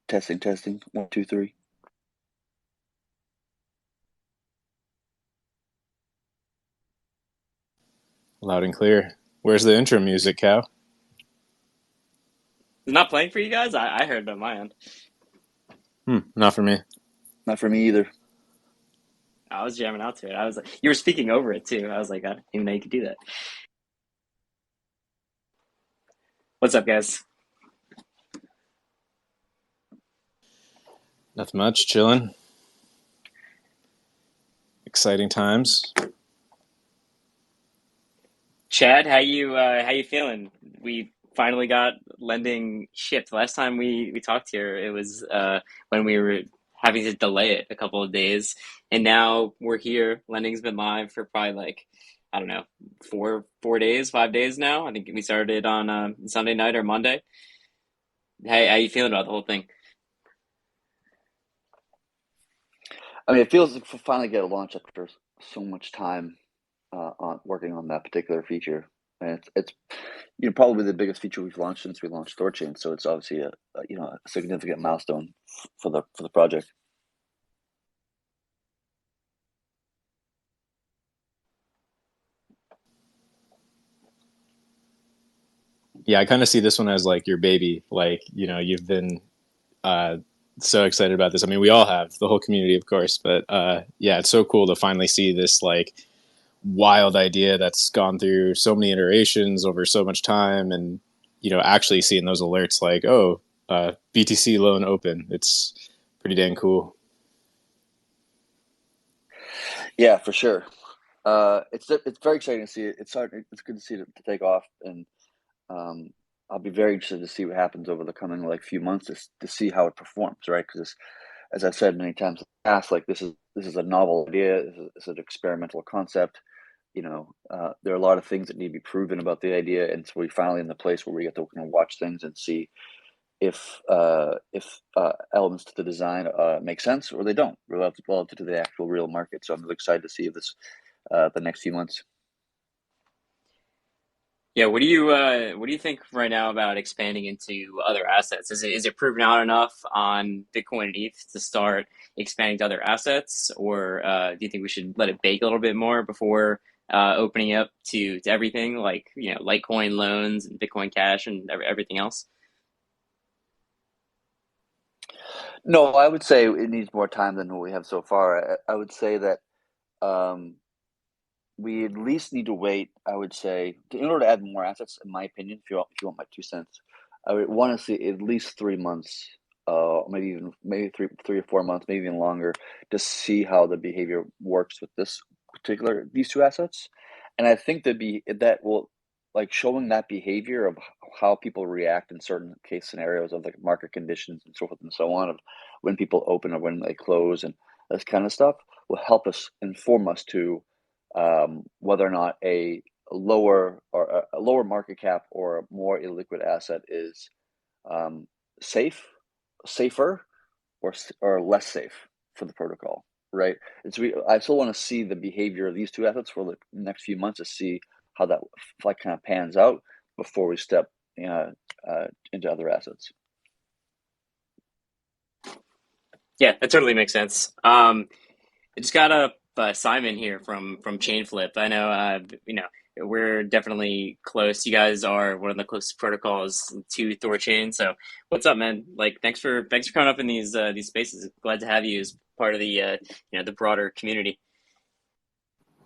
Testing, testing. One, two, three. Loud and clear. Where's the intro music, Cal? It's not playing for you guys? I heard it on my end. Not for me. Not for me either. I was jamming out to it. I was like, you were speaking over it too. I was like, I didn't even know you could do that. What's up, guys? Nothing much. Chilling. Exciting times. Chad, how you feeling? We finally got lending shipped. Last time we talked here, it was when we were having to delay it a couple of days, and now we're here. Lending's been live for probably like I don't know, 4 days, 5 days now. I think we started on Sunday night or Monday. How you feeling about the whole thing? I mean, it feels like we finally get a launch after so much time on working on that particular feature. And it's probably the biggest feature we've launched since we launched THORChain. So it's obviously a significant milestone for the project. Yeah, I kind of see this one as like your baby. Like, you've been uh, so excited about this. I mean, we all have, the whole community, of course. But yeah, it's so cool to finally see this like wild idea that's gone through so many iterations over so much time, and actually seeing those alerts like, oh, BTC loan open. It's pretty dang cool. Yeah, for sure. It's very exciting to see it. It's good to see it to take off, and um, I'll be very interested to see what happens over the coming like few months to see how it performs, right? Because as I've said many times in the past, like this is a novel idea. This is an experimental concept. There are a lot of things that need to be proven about the idea, and so we finally in the place where we get to kind of watch things and see if elements to the design make sense or they don't relative to the actual real market. So I'm really excited to see this the next few months. Yeah, what do you think right now about expanding into other assets? Is it proven out enough on Bitcoin and ETH to start expanding to other assets, or do you think we should let it bake a little bit more before opening up to everything like Litecoin loans and Bitcoin Cash and everything else? No, I would say it needs more time than what we have so far. I would say that um, we at least need to wait. I would say in order to add more assets, in my opinion, if you want my 2 cents, I would want to see at least 3 months, maybe three or 4 months, maybe even longer, to see how the behavior works with these two assets. And I think that will like showing that behavior of how people react in certain case scenarios of like market conditions and so forth and so on, of when people open or when they close and this kind of stuff will help us inform us to whether or not a lower market cap or a more illiquid asset is um, safe, safer, or less safe for the protocol. Right. I still want to see the behavior of these two assets for the next few months to see how that like kind of pans out before we step uh, into other assets. Yeah, that totally makes sense. I just got a Simon here from Chain Flip. I know, we're definitely close. You guys are one of the closest protocols to THORChain. So, what's up, man? Like, thanks for coming up in these spaces. Glad to have you as part of the the broader community.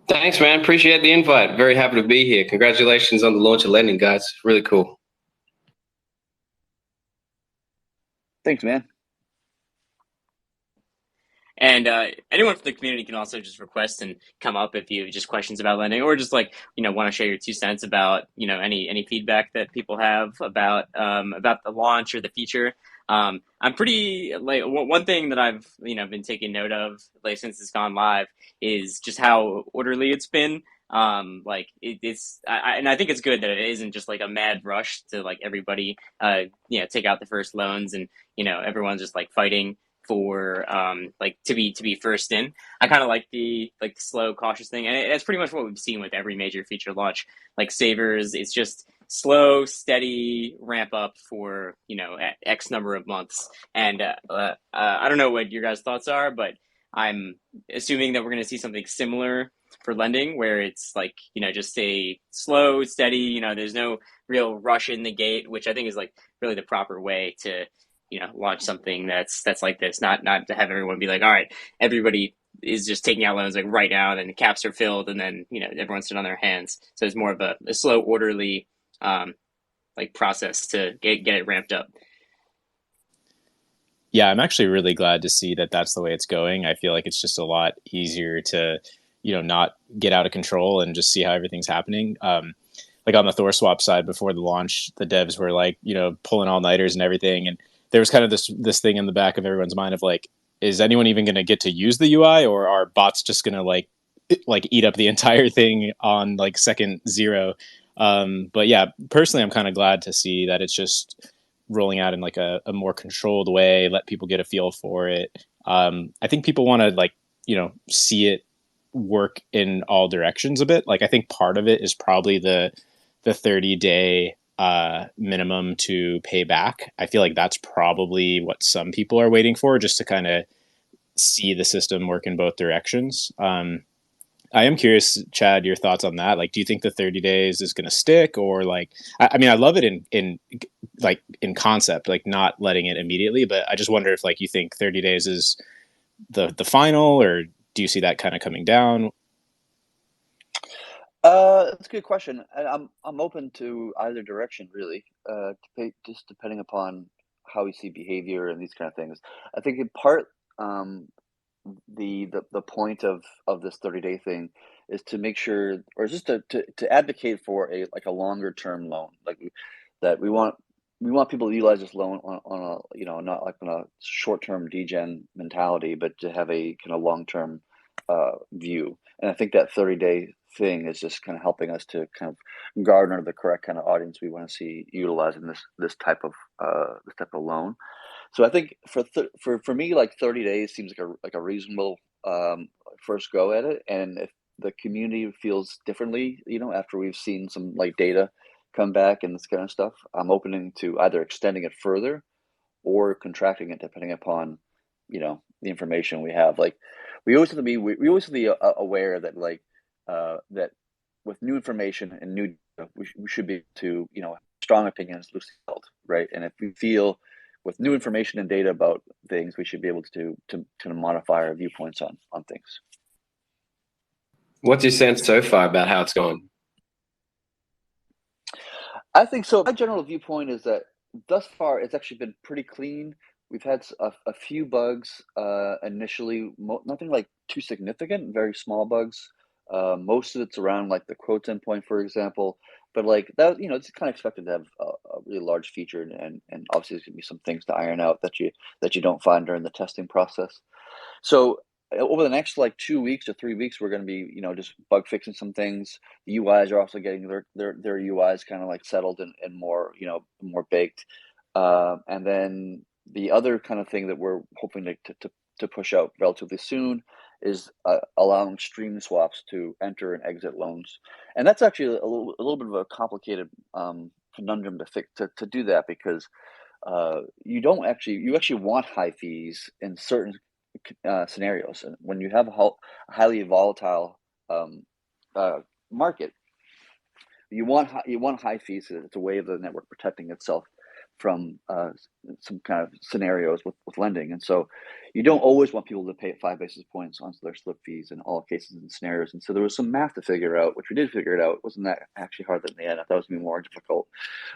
Thanks, man. Appreciate the invite. Very happy to be here. Congratulations on the launch of lending, guys. Really cool. Thanks, man. And anyone from the community can also just request and come up if you have just questions about lending, or just like want to share your 2 cents about any feedback that people have about the launch or the feature. I'm pretty like one thing that I've been taking note of like since it's gone live is just how orderly it's been. Like and I think it's good that it isn't just like a mad rush to like everybody take out the first loans and everyone's just like fighting for like to be first in. I kind of like the slow, cautious thing, and it's pretty much what we've seen with every major feature launch. Like Savers, it's just slow, steady ramp up for, X number of months. And I don't know what your guys' thoughts are, but I'm assuming that we're going to see something similar for lending, where it's like, just a slow, steady, there's no real rush in the gate, which I think is like really the proper way to, launch something that's like this, not to have everyone be like, all right, everybody is just taking out loans like right now, and then the caps are filled, and then everyone's sitting on their hands. So it's more of a slow, orderly like process to get it ramped up. Yeah, I'm actually really glad to see that that's the way it's going. I feel like it's just a lot easier to, not get out of control and just see how everything's happening. Like on the THORSwap side, before the launch, the devs were like, pulling all nighters and everything, and there was kind of this thing in the back of everyone's mind of like, is anyone even going to get to use the UI, or are bots just going to like eat up the entire thing on like second zero? But yeah, personally, I'm kind of glad to see that it's just rolling out in like a more controlled way, let people get a feel for it. I think people want to like, see it work in all directions a bit. Like I think part of it is probably the 30-day minimum to pay back. I feel like that's probably what some people are waiting for, just to kind of see the system work in both directions. I am curious, Chad, your thoughts on that. Like, do you think the 30 days is going to stick, or like, I mean, I love it in like in concept, like not letting it immediately, but I just wonder if like you think 30 days is the final, or do you see that kind of coming down? That's a good question. I'm open to either direction, really. Just depending upon how we see behavior and these kind of things. I think in part, the point of this 30-day thing is to make sure, or just to advocate for a longer term loan, like that we want people to utilize this loan on a not like on a short term degen mentality, but to have a kind of long term view. And I think that 30-day thing is just kind of helping us to kind of garner the correct kind of audience we want to see utilizing this type of loan. So I think for me, like 30 days seems like a reasonable first go at it. And if the community feels differently, after we've seen some like data come back and this kind of stuff, I'm opening to either extending it further or contracting it depending upon, the information we have. Like we always have to be aware that like that with new information and new data, we should be to strong opinions loosely held, right? And if we feel with new information and data about things, we should be able to modify our viewpoints on things. What's your sense so far about how it's going? I think so. My general viewpoint is that thus far it's actually been pretty clean. We've had a few bugs initially, nothing like too significant, very small bugs. Most of it's around like the quotes endpoint, for example. But like that, it's kind of expected to have a really large feature, and obviously there's gonna be some things to iron out that you don't find during the testing process. So over the next like 2 weeks to 3 weeks, we're going to be just bug fixing some things. The UIs are also getting their UIs kind of like settled and more more baked. And then the other kind of thing that we're hoping to push out relatively soon is allowing stream swaps to enter and exit loans. And that's actually a little bit of a complicated conundrum to fix to do that, because you actually want high fees in certain scenarios, and when you have a highly volatile market, you want high fees. It's a way of the network protecting itself from some kind of scenarios with lending, and so you don't always want people to pay 5 basis points on their slip fees in all cases and scenarios. And so there was some math to figure out, which we did figure it out. It wasn't that actually hard in the end. I thought it was going to be more difficult,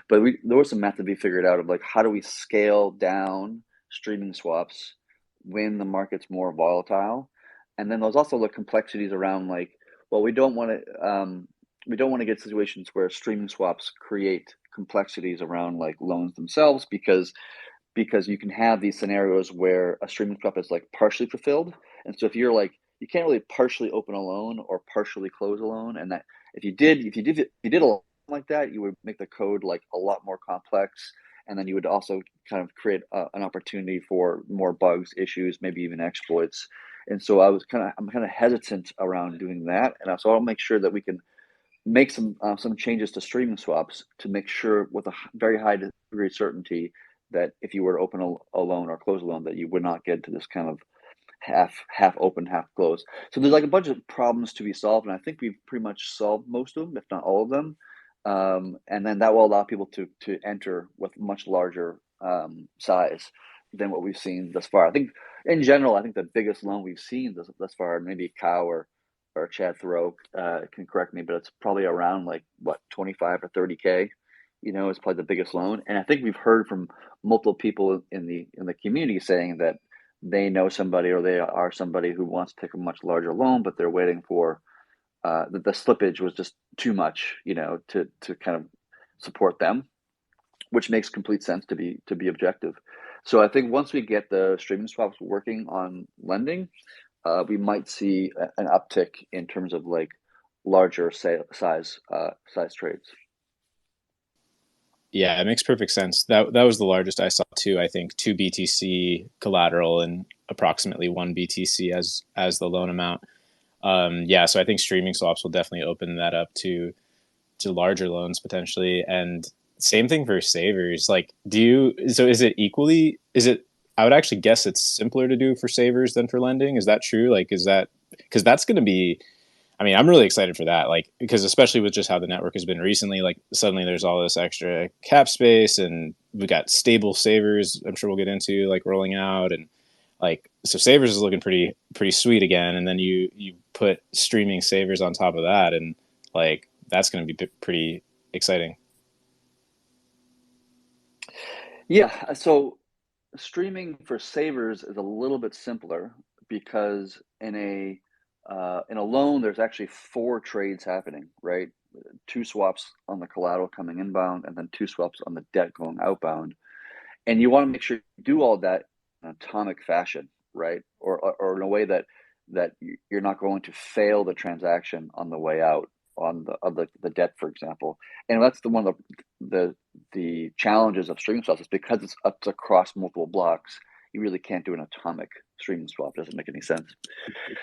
but there was some math to be figured out of like, how do we scale down streaming swaps when the market's more volatile? And then there's also the complexities around like, well, we don't want to get situations where streaming swaps create complexities around like loans themselves, because you can have these scenarios where a streaming swap is like partially fulfilled. And so if you're like, you can't really partially open a loan or partially close a loan, and that if you did a lot like that, you would make the code like a lot more complex, and then you would also kind of create an opportunity for more bugs, issues, maybe even exploits. And so I'm kind of hesitant around doing that, and so I'll make sure that we can make some changes to streaming swaps to make sure with a very high degree of certainty that if you were to open a loan or close a loan, that you would not get into this kind of half open, half closed. So there's like a bunch of problems to be solved, and I think we've pretty much solved most of them, if not all of them. And then that will allow people to enter with much larger size than what we've seen thus far. I think in general, I think the biggest loan we've seen thus far, maybe Kyle or Chad Thoreau can correct me, but it's probably around like what 25 or 30K. You know, it's probably the biggest loan, and I think we've heard from multiple people in the community saying that they know somebody or they are somebody who wants to take a much larger loan, but they're waiting for the slippage was just too much, you know, to kind of support them, which makes complete sense to be objective. So I think once we get the streaming swaps working on lending, we might see an uptick in terms of like larger size trades. Yeah, it makes perfect sense. That was the largest I saw too. I think 2 BTC collateral and approximately 1 BTC as the loan amount. Yeah, so I think streaming swaps will definitely open that up to larger loans potentially. And same thing for savers. Like, is it equally? Is it? I would actually guess it's simpler to do for savers than for lending. Is that true? Like, is that because that's going to be? I mean, I'm really excited for that. Like, because especially with just how the network has been recently, like suddenly there's all this extra cap space, and we got stable savers. I'm sure we'll get into like rolling out, and like so savers is looking pretty sweet again. And then you put streaming savers on top of that, and like that's going to be pretty exciting. Yeah, so streaming for savers is a little bit simpler because in a loan, there's actually 4 trades happening, right? 2 swaps on the collateral coming inbound, and then 2 swaps on the debt going outbound. And you want to make sure you do all that in an atomic fashion, right? Or in a way that you're not going to fail the transaction on the way out on the debt, for example. And that's one of the challenges of streaming swaps is because it's up across multiple blocks. You really can't do an atomic streaming swap. It doesn't make any sense.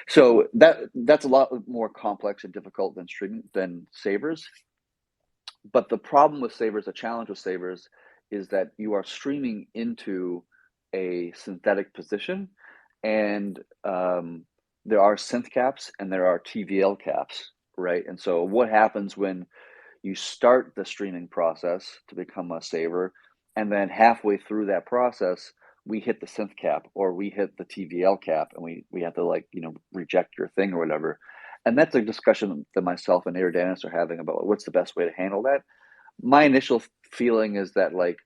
So that's a lot more complex and difficult than savers. But the problem with savers, the challenge with savers, is that you are streaming into a synthetic position, and there are synth caps and there are TVL caps, right? And so what happens when you start the streaming process to become a saver, and then halfway through that process, we hit the synth cap or we hit the TVL cap, and we have to like, you know, reject your thing or whatever. And that's a discussion that myself and Dennis are having about what's the best way to handle that. My initial feeling is that like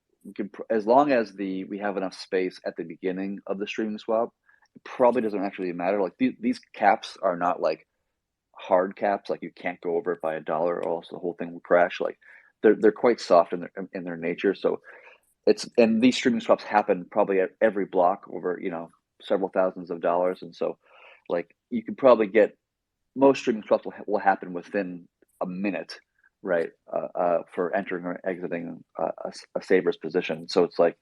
as long as we have enough space at the beginning of the streaming swap, it probably doesn't actually matter. Like these caps are not like hard caps, like you can't go over it by $1 or else the whole thing will crash. Like they're quite soft in their nature. So and these streaming swaps happen probably at every block over, you know, several thousands of dollars. And so like you could probably get most streaming swaps will happen within a minute, right? For entering or exiting a saver's position. So it's like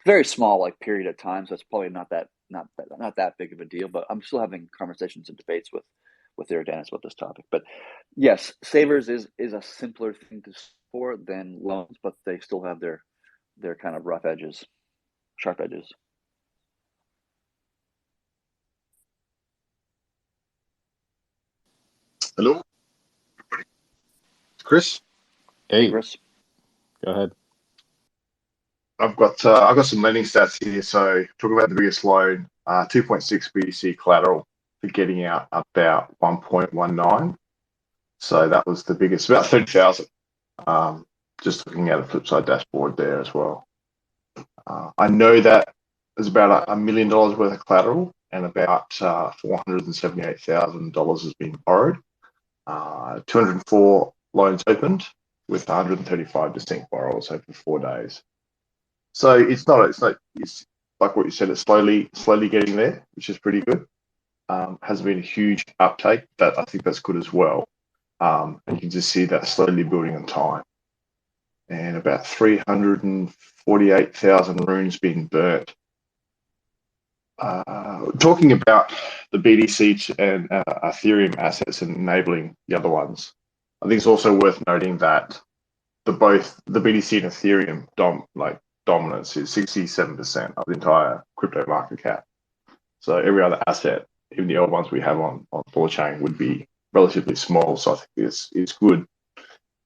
very small like period of time. So it's probably not that big of a deal. But I'm still having conversations and debates with Dennis about this topic. But yes, savers is a simpler thing to store than loans, but they still have their kind of rough edges, sharp edges. Hello, Chris. Hey, Chris, go ahead. I've got some lending stats here. So talking about the biggest loan, 2.6 BTC collateral for getting out about 1.19. So that was the biggest, about 30,000. Just looking at a Flipside dashboard there as well. I know that there's about $1 million worth of collateral and about $478,000 has been borrowed. 204 loans opened with 135 distinct borrowers over 4 days. So it's like what you said, it's slowly getting there, which is pretty good. Hasn't been a huge uptake, but I think that's good as well. And you can just see that slowly building on time. And about 348,000 runes being burnt. Talking about the BTC and Ethereum assets and enabling the other ones, I think it's also worth noting that both the BTC and Ethereum dominance is 67% of the entire crypto market cap. So every other asset, even the old ones we have on THORChain, would be relatively small. So I think it's good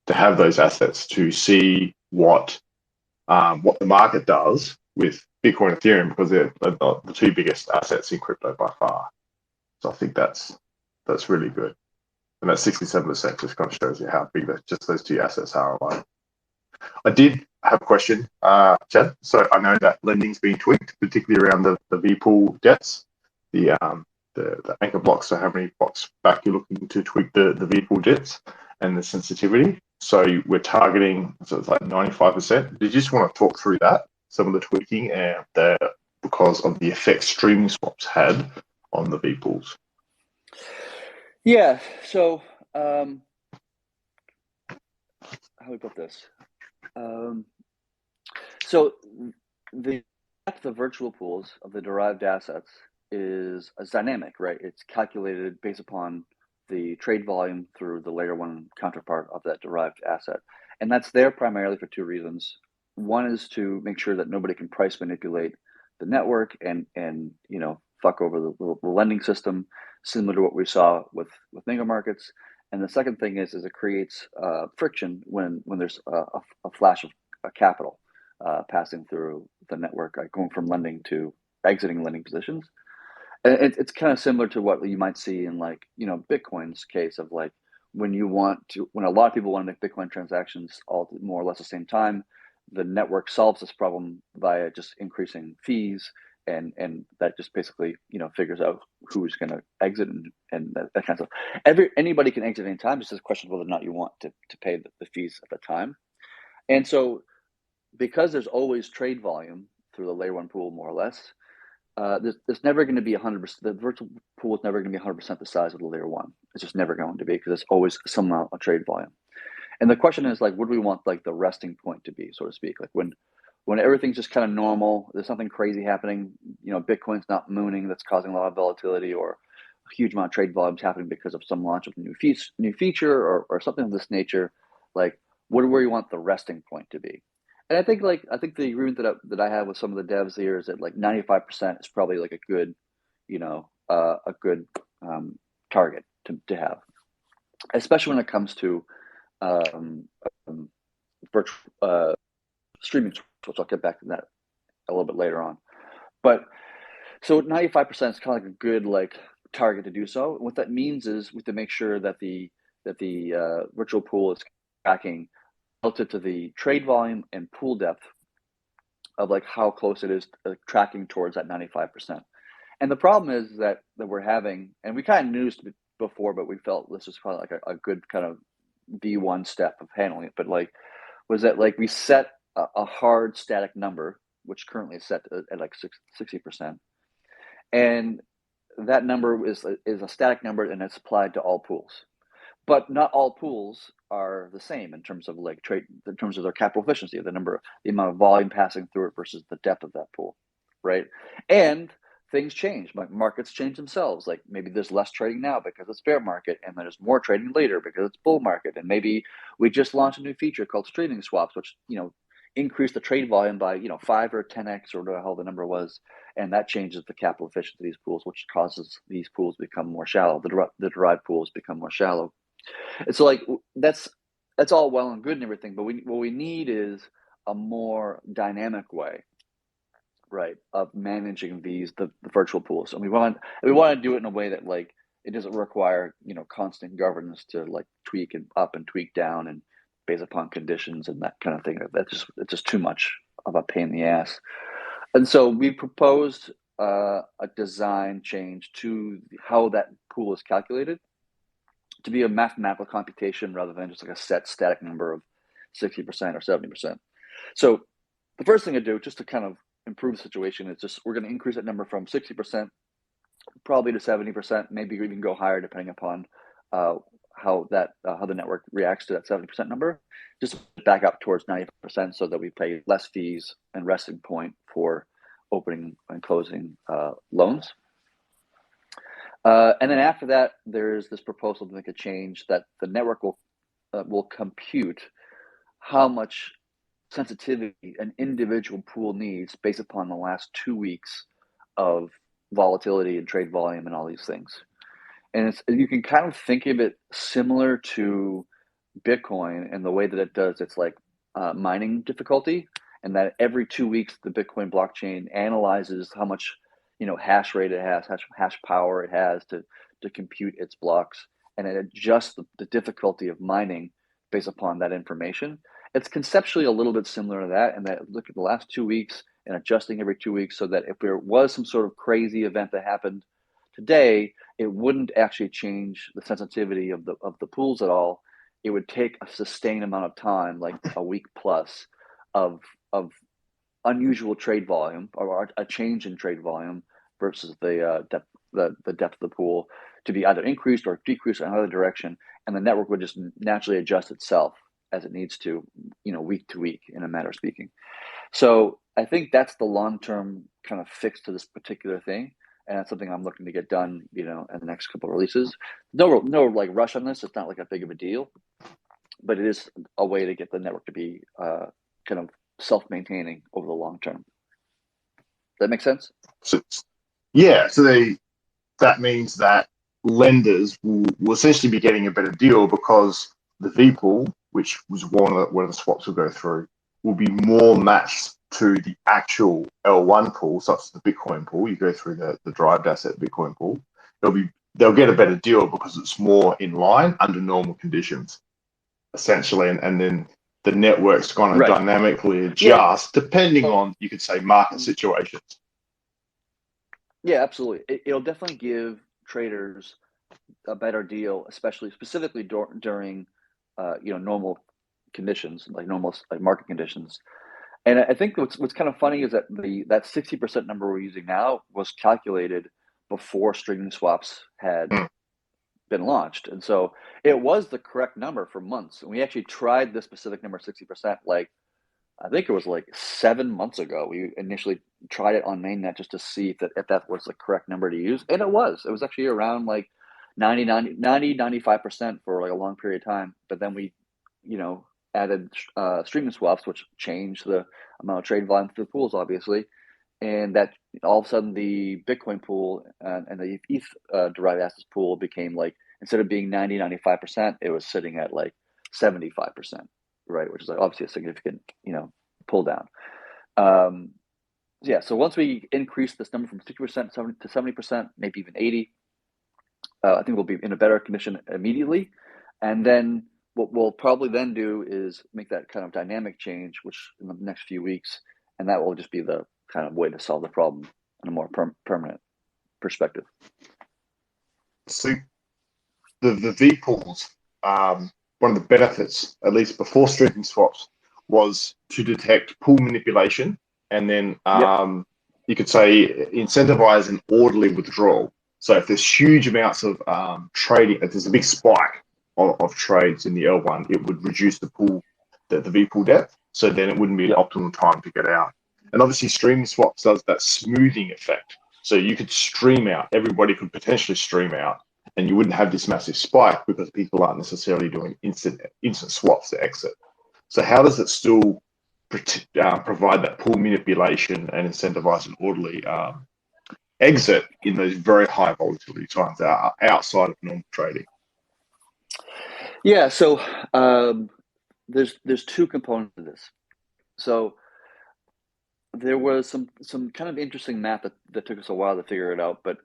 to have those assets to see what the market does with Bitcoin and Ethereum, because they're the two biggest assets in crypto by far. So I think that's really good. And that 67% just kind of shows you how big just those two assets are alone. I did have a question, Chad. So I know that lending's been tweaked, particularly around the VPool debts, the anchor blocks. So how many blocks back you're looking to tweak the VPool debts and the sensitivity. So we're targeting, so it's like 95%. Did you just want to talk through that, some of the tweaking and because of the effect streaming swaps had on the VPools? Yeah. So how do we put this? So the virtual pools of the derived assets is dynamic, right? It's calculated based upon the trade volume through the layer one counterpart of that derived asset. And that's there primarily for two reasons. One is to make sure that nobody can price manipulate the network and fuck over the lending system, similar to what we saw with mega markets. And the second thing is it creates friction when there's a flash of capital passing through the network, going from lending to exiting lending positions. And it's kind of similar to what you might see in Bitcoin's case of when a lot of people want to make Bitcoin transactions all more or less at the same time, the network solves this problem via just increasing fees, and that just basically figures out who's going to exit and that kind of stuff. Anybody can exit any time. It's just a question of whether or not you want to pay the fees at the time. And so because there's always trade volume through the layer one pool, more or less, there's never going to be 100%. The virtual pool is never going to be 100% the size of the layer one. It's just never going to be, because it's always some amount of trade volume. And the question is what do we want the resting point to be, so to speak? When everything's just kind of normal, there's nothing crazy happening. Bitcoin's not mooning that's causing a lot of volatility, or a huge amount of trade volumes happening because of some launch of a new feature or something of this nature. What do we want the resting point to be? And I think the agreement that I have with some of the devs here is that 95% is probably a good, target to have, especially when it comes to virtual streaming, which I'll get back to that a little bit later on. But so 95% is kind of a good target to do so. And what that means is we have to make sure that the virtual pool is tracking relative to the trade volume and pool depth of how close it is tracking towards that 95%. And the problem is that we're having, and we kind of knew this before, but we felt this was probably a good kind of V1 step of handling it. But was that we set a hard static number, which currently is set at 60%. And that number is a static number, and it's applied to all pools. But not all pools are the same in terms of trade, in terms of their capital efficiency, the amount of volume passing through it versus the depth of that pool, right? And things change. Markets change themselves. Maybe there's less trading now because it's bear market, and there's more trading later because it's bull market. And maybe we just launched a new feature called streaming swaps, which increase the trade volume by 5 or 10x or whatever the hell the number was, and that changes the capital efficiency of these pools, which causes these pools to become more shallow. The derived pools become more shallow. And so that's all well and good and everything, but what we need is a more dynamic way, right, of managing the virtual pools. And we want to do it in a way that it doesn't require constant governance to tweak and up and tweak down and based upon conditions and that kind of thing. It's just too much of a pain in the ass. And so we proposed a design change to how that pool is calculated, to be a mathematical computation rather than just a set static number of 60% or 70%. So the first thing to do, just to kind of improve the situation, is we're going to increase that number from 60% probably to 70%, maybe even go higher depending upon how the network reacts to that 70% number, just back up towards 90% so that we pay less fees and resting point for opening and closing loans. And then after that, there's this proposal to make a change that the network will will compute how much sensitivity an individual pool needs based upon the last 2 weeks of volatility and trade volume and all these things. And you can kind of think of it similar to Bitcoin and the way that it does its like mining difficulty, and that every 2 weeks the Bitcoin blockchain analyzes how much hash rate it has, hash power it has to compute its blocks, and it adjusts the difficulty of mining based upon that information. It's conceptually a little bit similar to that, and that look at the last 2 weeks and adjusting every 2 weeks so that if there was some sort of crazy event that happened today, it wouldn't actually change the sensitivity of the pools at all. It would take a sustained amount of time, like a week plus, of unusual trade volume or a change in trade volume versus the depth of the pool to be either increased or decreased in another direction, and the network would just naturally adjust itself as it needs to, week to week, in a matter of speaking. So I think that's the long-term kind of fix to this particular thing, and that's something I'm looking to get done, in the next couple of releases. No like rush on this. It's not like a big of a deal, but it is a way to get the network to be kind of self-maintaining over the long term. Does that make sense? So, yeah. So that means that lenders will essentially be getting a better deal because the V pool, which was one of where the swaps will go through, will be more matched to the actual L1 pool, such as the Bitcoin pool. You go through the derived asset Bitcoin pool. They'll get a better deal because it's more in line under normal conditions, essentially, and then the network's going to dynamically adjust depending on, you could say, market situations. Yeah, absolutely. It'll definitely give traders a better deal, specifically during normal conditions, like normal market conditions. And I think what's kind of funny is that that 60% number we're using now was calculated before streaming swaps had been launched, and so it was the correct number for months. And we actually tried this specific number, 60%, like I think it was like 7 months ago. We initially tried it on mainnet just to see if that was the correct number to use, and it was. It was actually around like 95% for like a long period of time. But then we, added streaming swaps, which changed the amount of trade volume through the pools, obviously, and that all of a sudden the Bitcoin pool and the ETH derived assets pool became like, instead of being 95%, it was sitting at like 75%, right? Which is like obviously a significant, pull down. So once we increase this number from 60% to 70%, maybe even 80%, I think we'll be in a better condition immediately. And then what we'll probably then do is make that kind of dynamic change, which in the next few weeks, and that will just be the kind of way to solve the problem in a more permanent perspective. So the V pools, one of the benefits, at least before streaming swaps, was to detect pool manipulation, and then you could say incentivize an orderly withdrawal. So if there's huge amounts of trading, if there's a big spike of trades in the L1, it would reduce the pool, the V pool depth. So then it wouldn't be an optimal time to get out. And obviously streaming swaps does that smoothing effect. So you could stream out, everybody could potentially stream out, and you wouldn't have this massive spike because people aren't necessarily doing instant swaps to exit. So how does it still provide that pool manipulation and incentivize an orderly exit in those very high volatility times outside of normal trading? Yeah, so there's two components to this. So there was some kind of interesting math that took us a while to figure it out. But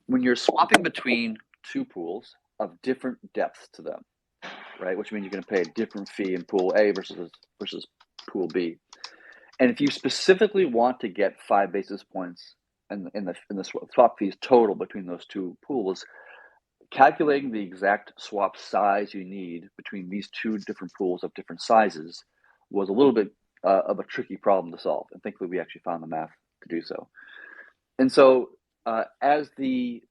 when you're swapping between two pools of different depths to them, right, which means you're going to pay a different fee in pool A versus pool B, and if you specifically want to get 5 basis points in the swap fees total between those two pools, calculating the exact swap size you need between these two different pools of different sizes was a little bit of a tricky problem to solve, and thankfully we actually found the math to do so. And so as the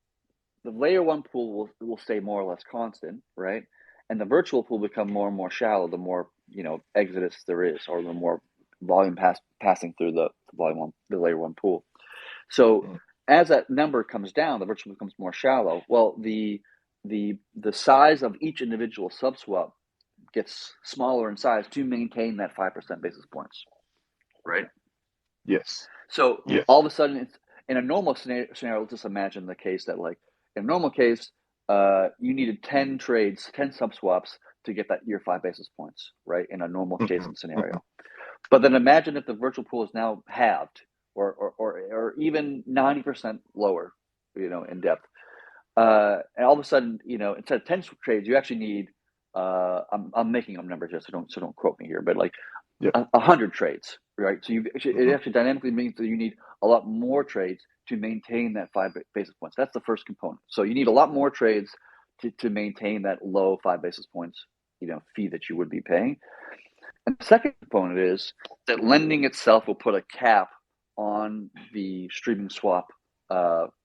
layer one pool will stay more or less constant, right, and the virtual pool become more and more shallow the more exodus there is, or the more volume passing through the layer one pool. So as that number comes down, the virtual becomes more shallow. Well, the size of each individual subswap gets smaller in size to maintain that 5% basis points, right? Yes. So Yeah. all of a sudden, it's, in a normal scenario, let's just imagine the case that, like, in a normal case, you needed 10 trades, 10 sub swaps to get that your 5 basis points, right? In a normal case and scenario. But then imagine if the virtual pool is now halved or even 90% lower, in depth. And all of a sudden, instead of 10 trades, you actually need, I'm making up numbers here, so don't quote me here, but like 100 trades, right? So it actually dynamically means that you need a lot more trades to maintain that 5 basis points. That's the first component. So you need a lot more trades to maintain that low 5 basis points, fee that you would be paying. And the second component is that lending itself will put a cap on the streaming swap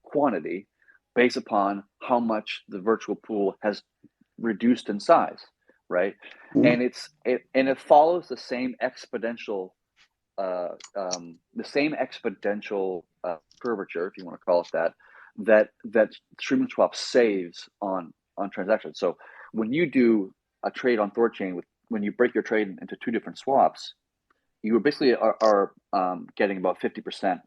quantity based upon how much the virtual pool has reduced in size, right? And it follows the same exponential curvature, if you want to call it that streaming swap saves on transactions. So when you do a trade on THORChain, when you break your trade into two different swaps, you basically are getting about 50%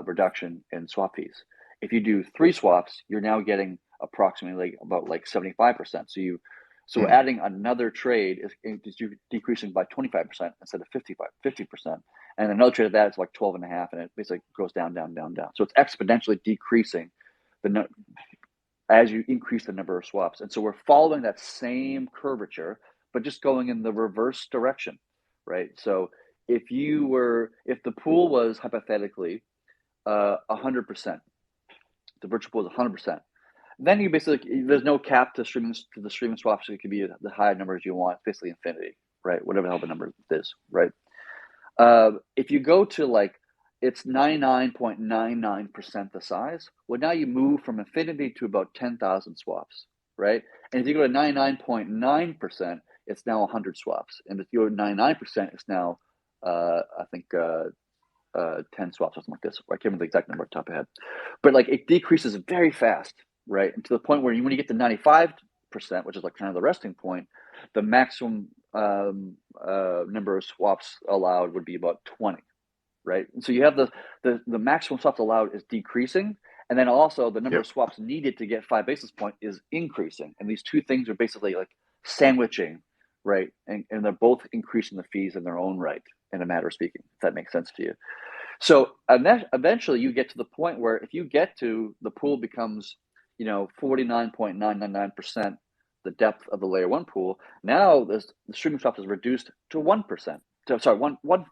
reduction in swap fees. If you do 3 swaps, you're now getting approximately about like 75%. So adding another trade is decreasing by 25% instead of 50%. And another trade of that is like 12.5, and it basically goes down. So it's exponentially decreasing as you increase the number of swaps. And so we're following that same curvature, but just going in the reverse direction, right? So if the pool was hypothetically 100%, the virtual pool is 100%, then you basically, there's no cap to the streaming swaps. So it could be the high numbers you want, basically infinity, right? Whatever the hell the number is, right? If you go to like, it's 99.99% the size. Well, now you move from infinity to about 10,000 swaps, right? And if you go to 99.9%, it's now 100 swaps. And if you go to 99%, it's now, I think, 10 swaps, something like this. I can't remember the exact number off the top of my head. But like, it decreases very fast, right? And to the point where when you get to 95%, which is like kind of the resting point, the maximum number of swaps allowed would be about 20, right? And so you have the maximum swaps allowed is decreasing, and then also the number of swaps needed to get 5 basis point is increasing. And these two things are basically like sandwiching, right? And they're both increasing the fees in their own right, in a matter of speaking, if that makes sense to you. So eventually you get to the point where if you get to the pool becomes 49.999% the depth of the layer 1 pool, now the streaming swap is reduced to 1%.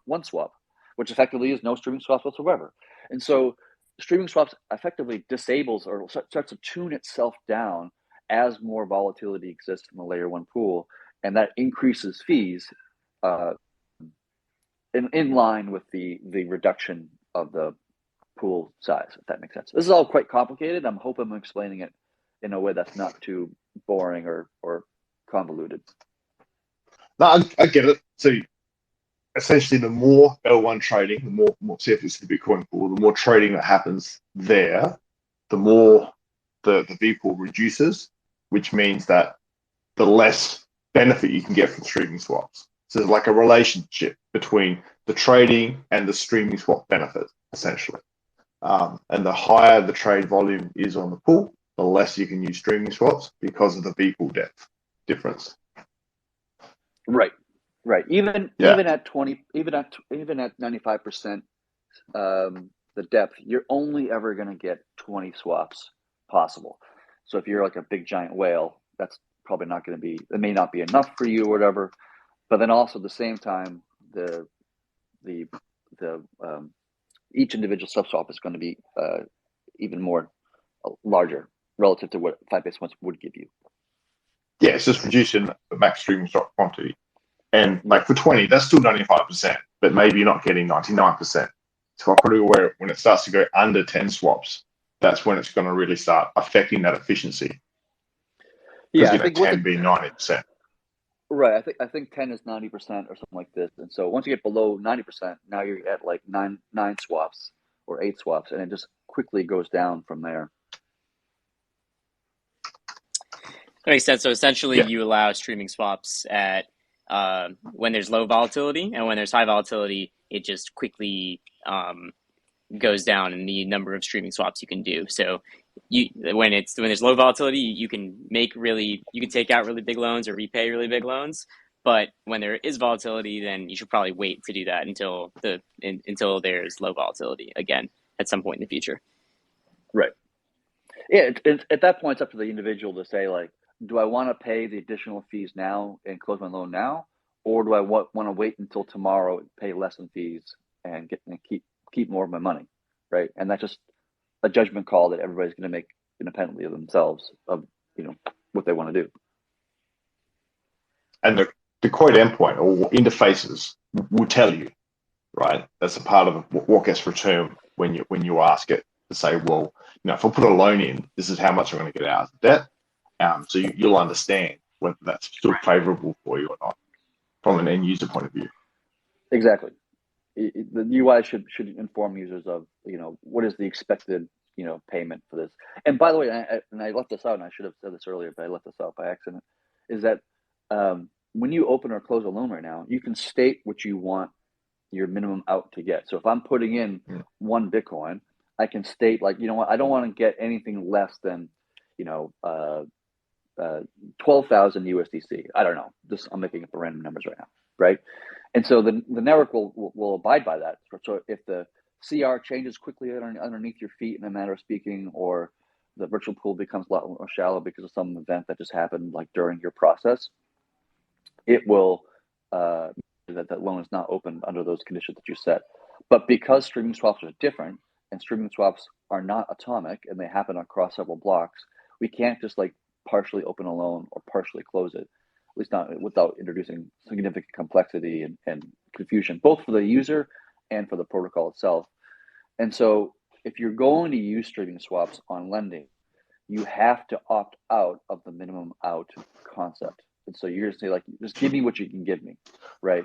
One swap, which effectively is no streaming swaps whatsoever. And so streaming swaps effectively disables or starts to tune itself down as more volatility exists in the layer 1 pool, and that increases fees in line with the reduction of the pool size, if that makes sense. This is all quite complicated. I'm hoping I'm explaining it in a way that's not too boring or convoluted. No, I get it. So essentially, the more L1 trading, the more CFTC the Bitcoin pool, the more trading that happens there, the more the V pool reduces, which means that the less benefit you can get from streaming swaps. So there's like a relationship between the trading and the streaming swap benefit, essentially. And the higher the trade volume is on the pool, the less you can use streaming swaps because of the V pool depth difference. Right. Even at 95%, the depth, you're only ever going to get 20 swaps possible. So if you're like a big giant whale, that's probably not going to be. It may not be enough for you or whatever. But then also at the same time, the each individual sub swap is going to be even more larger relative to what 5 basis points would give you. Yeah, it's just reducing the max streaming swap quantity. And like for 20, that's still 95%, but maybe you're not getting 99%. So probably when it starts to go under 10 swaps, that's when it's going to really start affecting that efficiency. Yeah, I think 10 being 90%. Right. I think 10 is 90% or something like this. And so once you get below 90%, now you're at like nine swaps or 8 swaps, and it just quickly goes down from there. That makes sense. So essentially, Yeah, you allow streaming swaps at when there's low volatility, and when there's high volatility, it just quickly goes down in the number of streaming swaps you can do. So you when there's low volatility, you can take out really big loans or repay really big loans. But when there is volatility, then you should probably wait to do that until there's low volatility again at some point in the future. Right. Yeah, at that point, it's up to the individual to say, like, do I want to pay the additional fees now and close my loan now, or do I want to wait until tomorrow and pay less in fees and keep more of my money, right? And that's just a judgment call that everybody's going to make independently of themselves of what they want to do. and the quote endpoint or interfaces will tell you, right? That's a part of what gets returned when you ask it to say, well, if I put a loan in, this is how much I'm going to get out of debt. So you'll understand whether that's still favorable for you or not from an end user point of view. Exactly. The UI should inform users of what is the expected payment for this. And by the way, I left this out, and I should have said this earlier, but I left this out by accident. Is that when you open or close a loan right now, you can state what you want your minimum out to get. So if I'm putting in 1 Bitcoin, I can state, like, what, I don't want to get anything less than 12,000 USDC. I don't know. I'm making up the random numbers right now, right? And so the network will abide by that. So if the CR changes quickly underneath your feet in a matter of speaking, or the virtual pool becomes a lot more shallow because of some event that just happened, like during your process, it will that loan is not opened under those conditions that you set. But because streaming swaps are different, and streaming swaps are not atomic and they happen across several blocks, we can't just like partially open a loan or partially close it, at least not without introducing significant complexity and confusion, both for the user and for the protocol itself. And so if you're going to use streaming swaps on lending, you have to opt out of the minimum out concept. And so you're going to say, like, just give me what you can give me, right?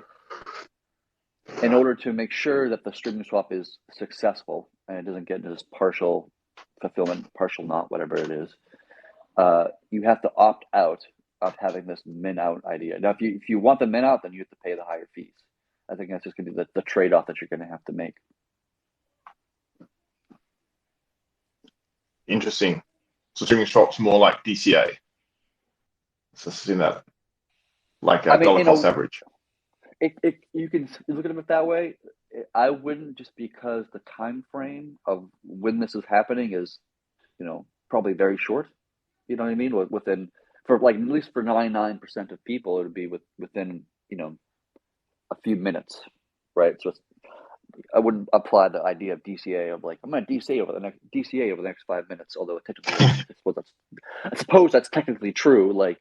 In order to make sure that the streaming swap is successful and it doesn't get into this partial fulfillment, partial not, whatever it is, you have to opt out of having this min out idea. Now, if you want the min out, then you have to pay the higher fees. I think that's just going to be the trade-off that you're going to have to make. Interesting. So streaming swaps more like DCA. So seeing that like a dollar cost average. You can look at them that way. I wouldn't, just because the time frame of when this is happening is, probably very short. You know what I mean? Within, for like, at least for 99% of people, it would be within a few minutes, right? So I wouldn't apply the idea of DCA of like, I'm going to DCA over the next 5 minutes. Although technically, I suppose that's technically true. Like,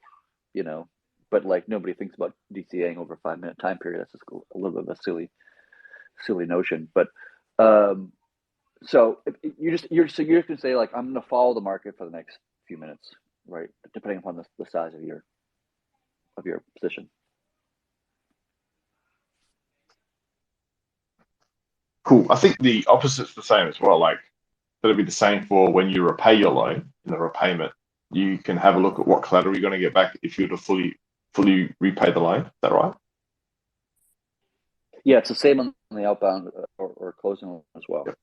but like nobody thinks about DCAing over a 5-minute time period. That's just a little bit of a silly notion. But so you're just going to say, like, I'm going to follow the market for the next few minutes, right? Depending upon the size of your position. Cool. I think the opposite's the same as well. Like, that'll be the same for when you repay your loan. In the repayment, you can have a look at what collateral you're going to get back if you were to fully repay the loan. Is that right? Yeah, it's the same on the outbound or closing loan as well. Yep.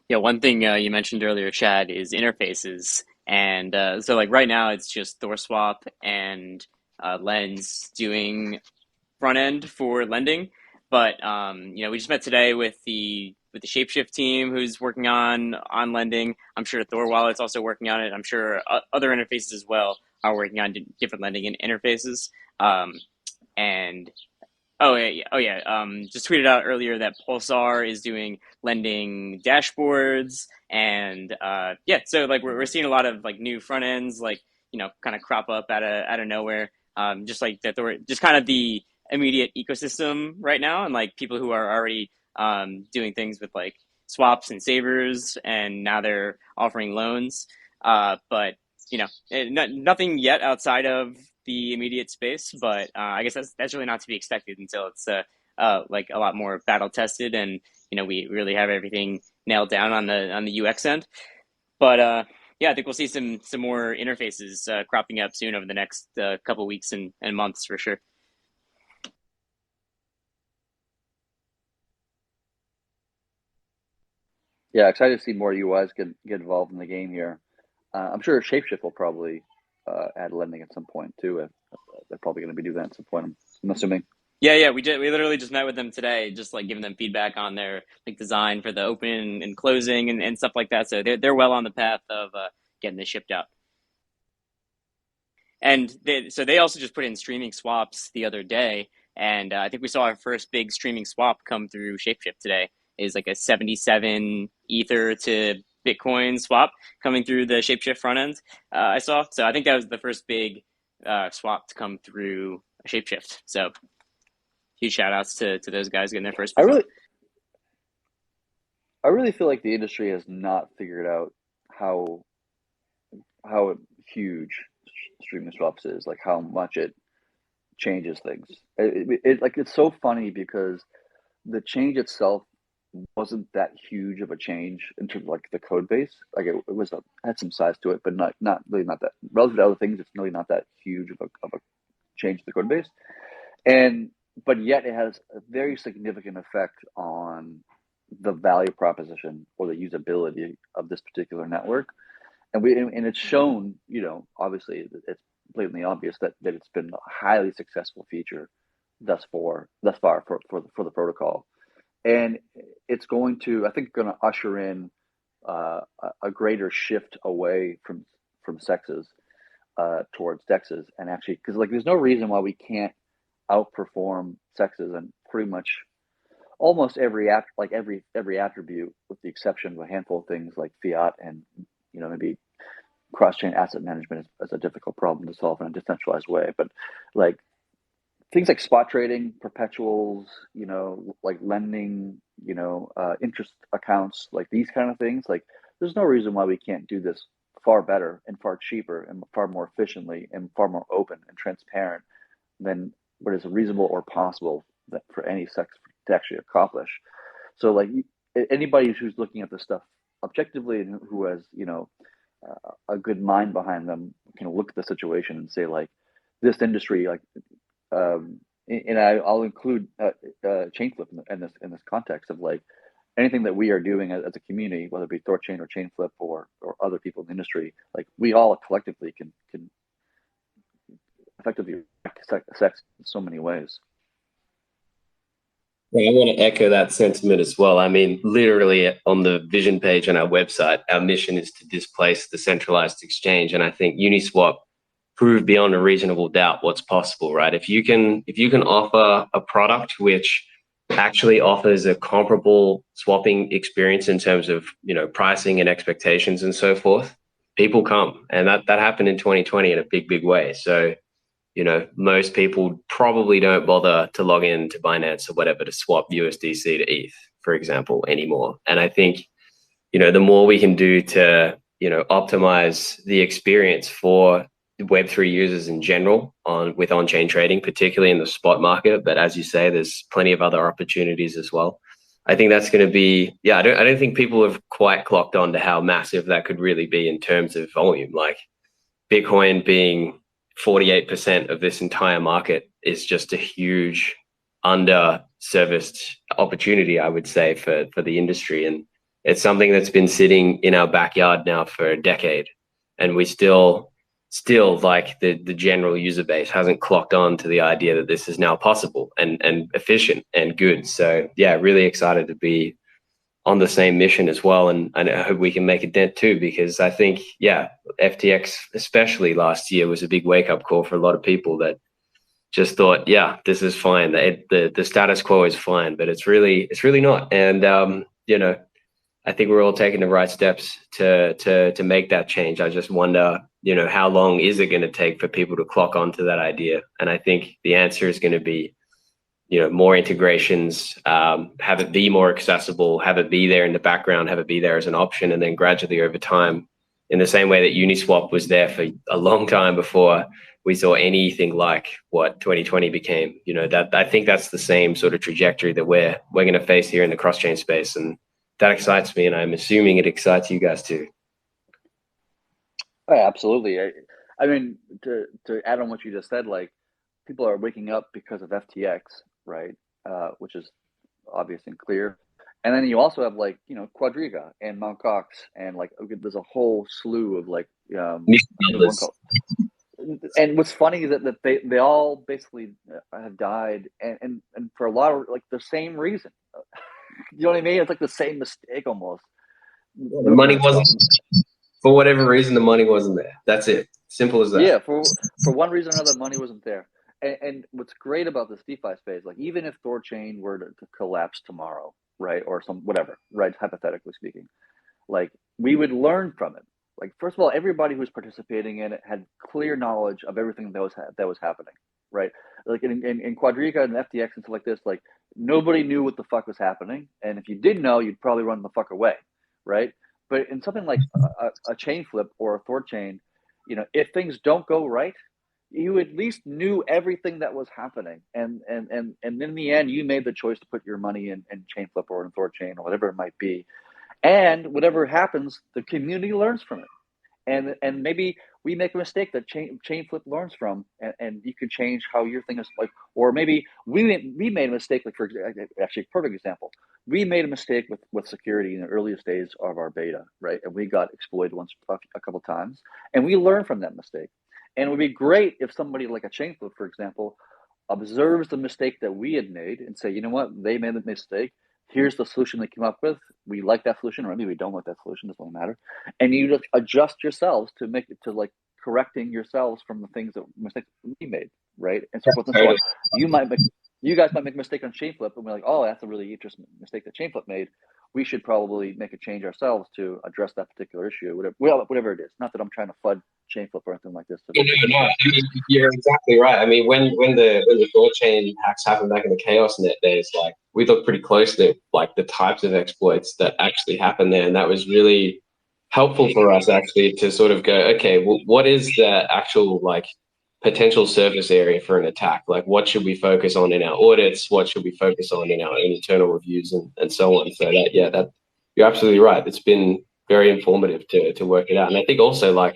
Yeah, one thing you mentioned earlier, Chad, is interfaces. And so like right now it's just THORSwap and Lens doing front end for lending. But we just met today with the Shapeshift team who's working on lending. I'm sure Thor Wallet's also working on it. I'm sure other interfaces as well are working on different lending interfaces. Just tweeted out earlier that Pulsar is doing lending dashboards, and so like we're seeing a lot of like new front ends, like kind of crop up out of nowhere. Just like that, just kind of the immediate ecosystem right now, and like people who are already doing things with like swaps and savers, and now they're offering loans. But nothing yet outside of the immediate space. But I guess that's really not to be expected until it's like a lot more battle tested, and we really have everything nailed down on the UX end. But yeah, I think we'll see some more interfaces cropping up soon over the next couple weeks and months for sure. Yeah, excited to see more UIs get involved in the game here. I'm sure Shapeshift will probably add lending at some point too. They're probably going to be doing that at some point. I'm assuming. Yeah, we literally just met with them today, just like giving them feedback on their like design for the open and closing and stuff like that. So they're well on the path of getting this shipped out. And they also just put in streaming swaps the other day, and I think we saw our first big streaming swap come through Shapeshift today. Is like a 77 Ether to Bitcoin swap coming through the Shapeshift front end. I saw, so I think that was the first big swap to come through Shapeshift. So huge shout outs to those guys getting their first. I really feel like the industry has not figured out how huge streaming swaps is, like how much it changes things. It's so funny because the change itself wasn't that huge of a change in terms of like the code base. Like it was had some size to it, but not really not that relative to other things. It's really not that huge of a change to the code base, but yet it has a very significant effect on the value proposition or the usability of this particular network. And it's shown, obviously it's blatantly obvious that it's been a highly successful feature thus far for the protocol. And it's going to usher in a greater shift away from sexes towards dexes, and actually, because like there's no reason why we can't outperform sexes and pretty much almost every attribute, with the exception of a handful of things like fiat and maybe cross-chain asset management is a difficult problem to solve in a decentralized way. But like things like spot trading, perpetuals, like lending, interest accounts, like these kind of things, like there's no reason why we can't do this far better and far cheaper and far more efficiently and far more open and transparent than what is reasonable or possible for any sex to actually accomplish. So like anybody who's looking at this stuff objectively and who has a good mind behind them can look at the situation and say like this industry, like and I'll include Chainflip in this context of like anything that we are doing as a community, whether it be THORChain or Chainflip or other people in the industry, like we all collectively can effectively sex in so many ways. Yeah, I want to echo that sentiment as well. I mean, literally on the vision page on our website, our mission is to displace the centralized exchange. And I think Uniswap proved beyond a reasonable doubt what's possible, right? If you can offer a product which actually offers a comparable swapping experience in terms of, pricing and expectations and so forth, people come. And that happened in 2020 in a big way. So, most people probably don't bother to log in to Binance or whatever to swap USDC to ETH, for example, anymore. And I think, the more we can do to, optimize the experience for Web3 users in general with on-chain trading, particularly in the spot market. But as you say, there's plenty of other opportunities as well. I think that's going to be, I don't think people have quite clocked on to how massive that could really be in terms of volume. Like Bitcoin being 48% of this entire market is just a huge underserviced opportunity, I would say, for the industry. And it's something that's been sitting in our backyard now for a decade. And we still like the general user base hasn't clocked on to the idea that this is now possible and efficient and good. So yeah, really excited to be on the same mission as well. And I hope we can make a dent too, because I think, FTX, especially last year, was a big wake up call for a lot of people that just thought, this is fine. The status quo is fine, but it's really not. And, I think we're all taking the right steps to make that change. I just wonder, how long is it going to take for people to clock onto that idea? And I think the answer is going to be, more integrations, have it be more accessible, have it be there in the background, have it be there as an option, and then gradually over time, in the same way that Uniswap was there for a long time before we saw anything like what 2020 became. That I think that's the same sort of trajectory that we're going to face here in the cross-chain space, and that excites me, and I'm assuming it excites you guys too. Oh, yeah, absolutely. I mean, to add on what you just said, like people are waking up because of FTX, right? Which is obvious and clear. And then you also have like, Quadriga and Mount Cox and like okay, there's a whole slew of like there's one called. And what's funny is that they all basically have died and for a lot of like the same reason. You know what I mean? It's like the same mistake almost. The money wasn't, for whatever reason, the money wasn't there. That's it. Simple as that. Yeah, for one reason or another, money wasn't there. And what's great about this DeFi space, like even if THORChain were to collapse tomorrow, right, or some whatever, right, hypothetically speaking, like we would learn from it. Like first of all, everybody who's participating in it had clear knowledge of everything that was happening, right? Like in Quadriga and FTX and stuff like this, like nobody knew what the fuck was happening, and if you did know, you'd probably run the fuck away, right? But in something like a chain flip or a THORChain, if things don't go right, you at least knew everything that was happening, and in the end, you made the choice to put your money in chain flip or in THORChain or whatever it might be, and whatever happens, the community learns from it. And maybe we make a mistake that chain flip learns from, and you can change how your thing is like. Or maybe we made a mistake, like for actually perfect example, we made a mistake with security in the earliest days of our beta, right? And we got exploited once a couple times, and we learned from that mistake. And it would be great if somebody like a chain flip, for example, observes the mistake that we had made and say, you know what, they made the mistake. Here's the solution they came up with. We like that solution, or maybe we don't like that solution. Doesn't matter. And you just adjust yourselves to make it to like correcting yourselves from the things that mistakes we made, right? And so forth and so on. You guys might make a mistake on Chainflip, and we're like, oh, that's a really interesting mistake that Chainflip made. We should probably make a change ourselves to address that particular issue, whatever it is. Not that I'm trying to FUD Chainflip or anything like this. No. I mean, you're exactly right. I mean, when the THORChain hacks happened back in the Chaos Net days, like we looked pretty closely at like the types of exploits that actually happened there, and that was really helpful for us actually to sort of go, okay, well, what is the actual like potential surface area for an attack? Like, what should we focus on in our audits? What should we focus on in our internal reviews and so on? So that you're absolutely right. It's been very informative to work it out, and I think also like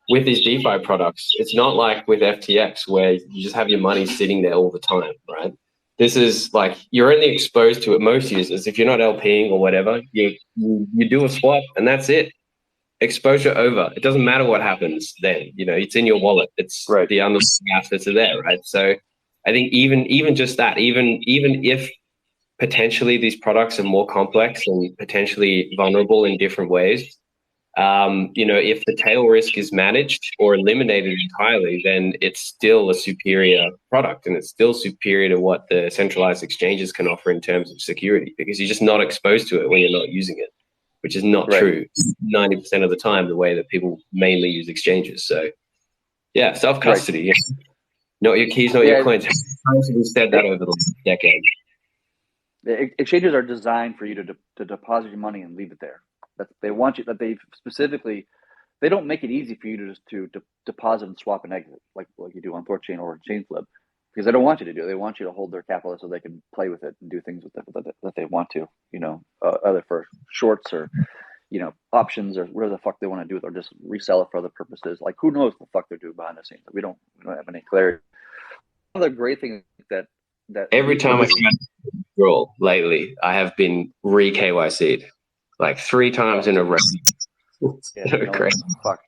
with these DeFi products, it's not like with FTX where you just have your money sitting there all the time, right? This is like you're only exposed to it. Most users, if you're not LPing or whatever, you do a swap and that's it. Exposure over. It doesn't matter what happens then. It's in your wallet. It's right. The underlying assets are there, right? So I think even just that, even if potentially these products are more complex and potentially vulnerable in different ways, if the tail risk is managed or eliminated entirely, then it's still a superior product and it's still superior to what the centralized exchanges can offer in terms of security, because you're just not exposed to it when you're not using it, which is not true 90% of the time, the way that people mainly use exchanges. So yeah, self-custody. Right. Yeah. Not your keys, not your coins. We've said that over the last decade. The exchanges are designed for you to deposit your money and leave it there. They want you, that they specifically, they don't make it easy for you to deposit and swap and exit like you do on THORChain or Chainflip, because they don't want you to do it. They want you to hold their capital so they can play with it and do things with it that they want to, either for shorts or, options or whatever the fuck they want to do with, or just resell it for other purposes. Like who knows what the fuck they're doing behind the scenes? We don't have any clarity. One of the great things that every time I roll lately, I have been re-KYC'd like 3 times in a row. Great. Fuck.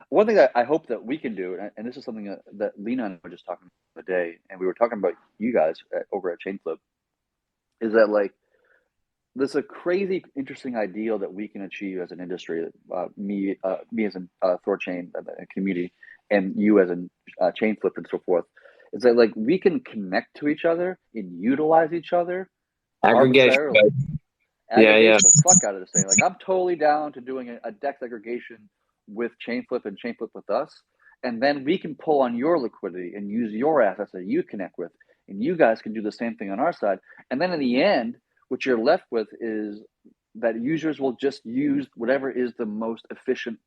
One thing that I hope that we can do, and this is something that Lena and I were just talking about today, and we were talking about you guys over at Chainflip, is that like there's a crazy, interesting ideal that we can achieve as an industry. Me as a THORChain community, and you as a Chainflip and so forth. Is that like we can connect to each other and utilize each other arbitrarily. Yeah. The fuck out of this thing. Like I'm totally down to doing a DEX aggregation with Chainflip and Chainflip with us, and then we can pull on your liquidity and use your assets that you connect with, and you guys can do the same thing on our side. And then in the end, what you're left with is that users will just use whatever is the most efficient,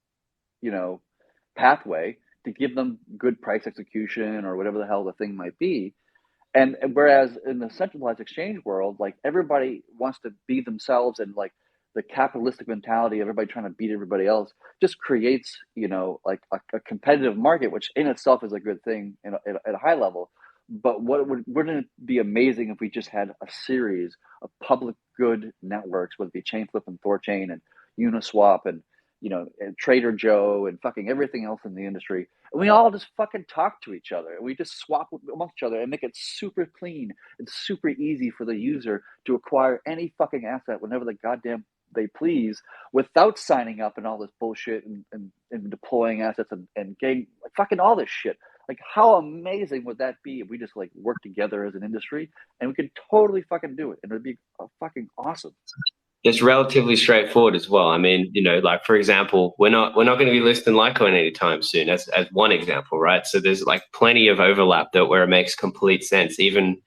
pathway to give them good price execution or whatever the hell the thing might be. And whereas in the centralized exchange world, like everybody wants to be themselves and like the capitalistic mentality of everybody trying to beat everybody else just creates, like a competitive market, which in itself is a good thing at a high level. But wouldn't it be amazing if we just had a series of public good networks, whether it be Chainflip and THORChain and Uniswap and and Trader Joe and fucking everything else in the industry, and we all just fucking talk to each other, and we just swap amongst each other and make it super clean and super easy for the user to acquire any fucking asset whenever the goddamn they please, without signing up and all this bullshit and deploying assets and getting like fucking all this shit. Like, how amazing would that be if we just like work together as an industry and we could totally fucking do it, and it'd be fucking awesome. It's relatively straightforward as well. I mean, like, for example, we're not going to be listing Litecoin anytime soon, as one example, right? So there's like plenty of overlap where it makes complete sense, even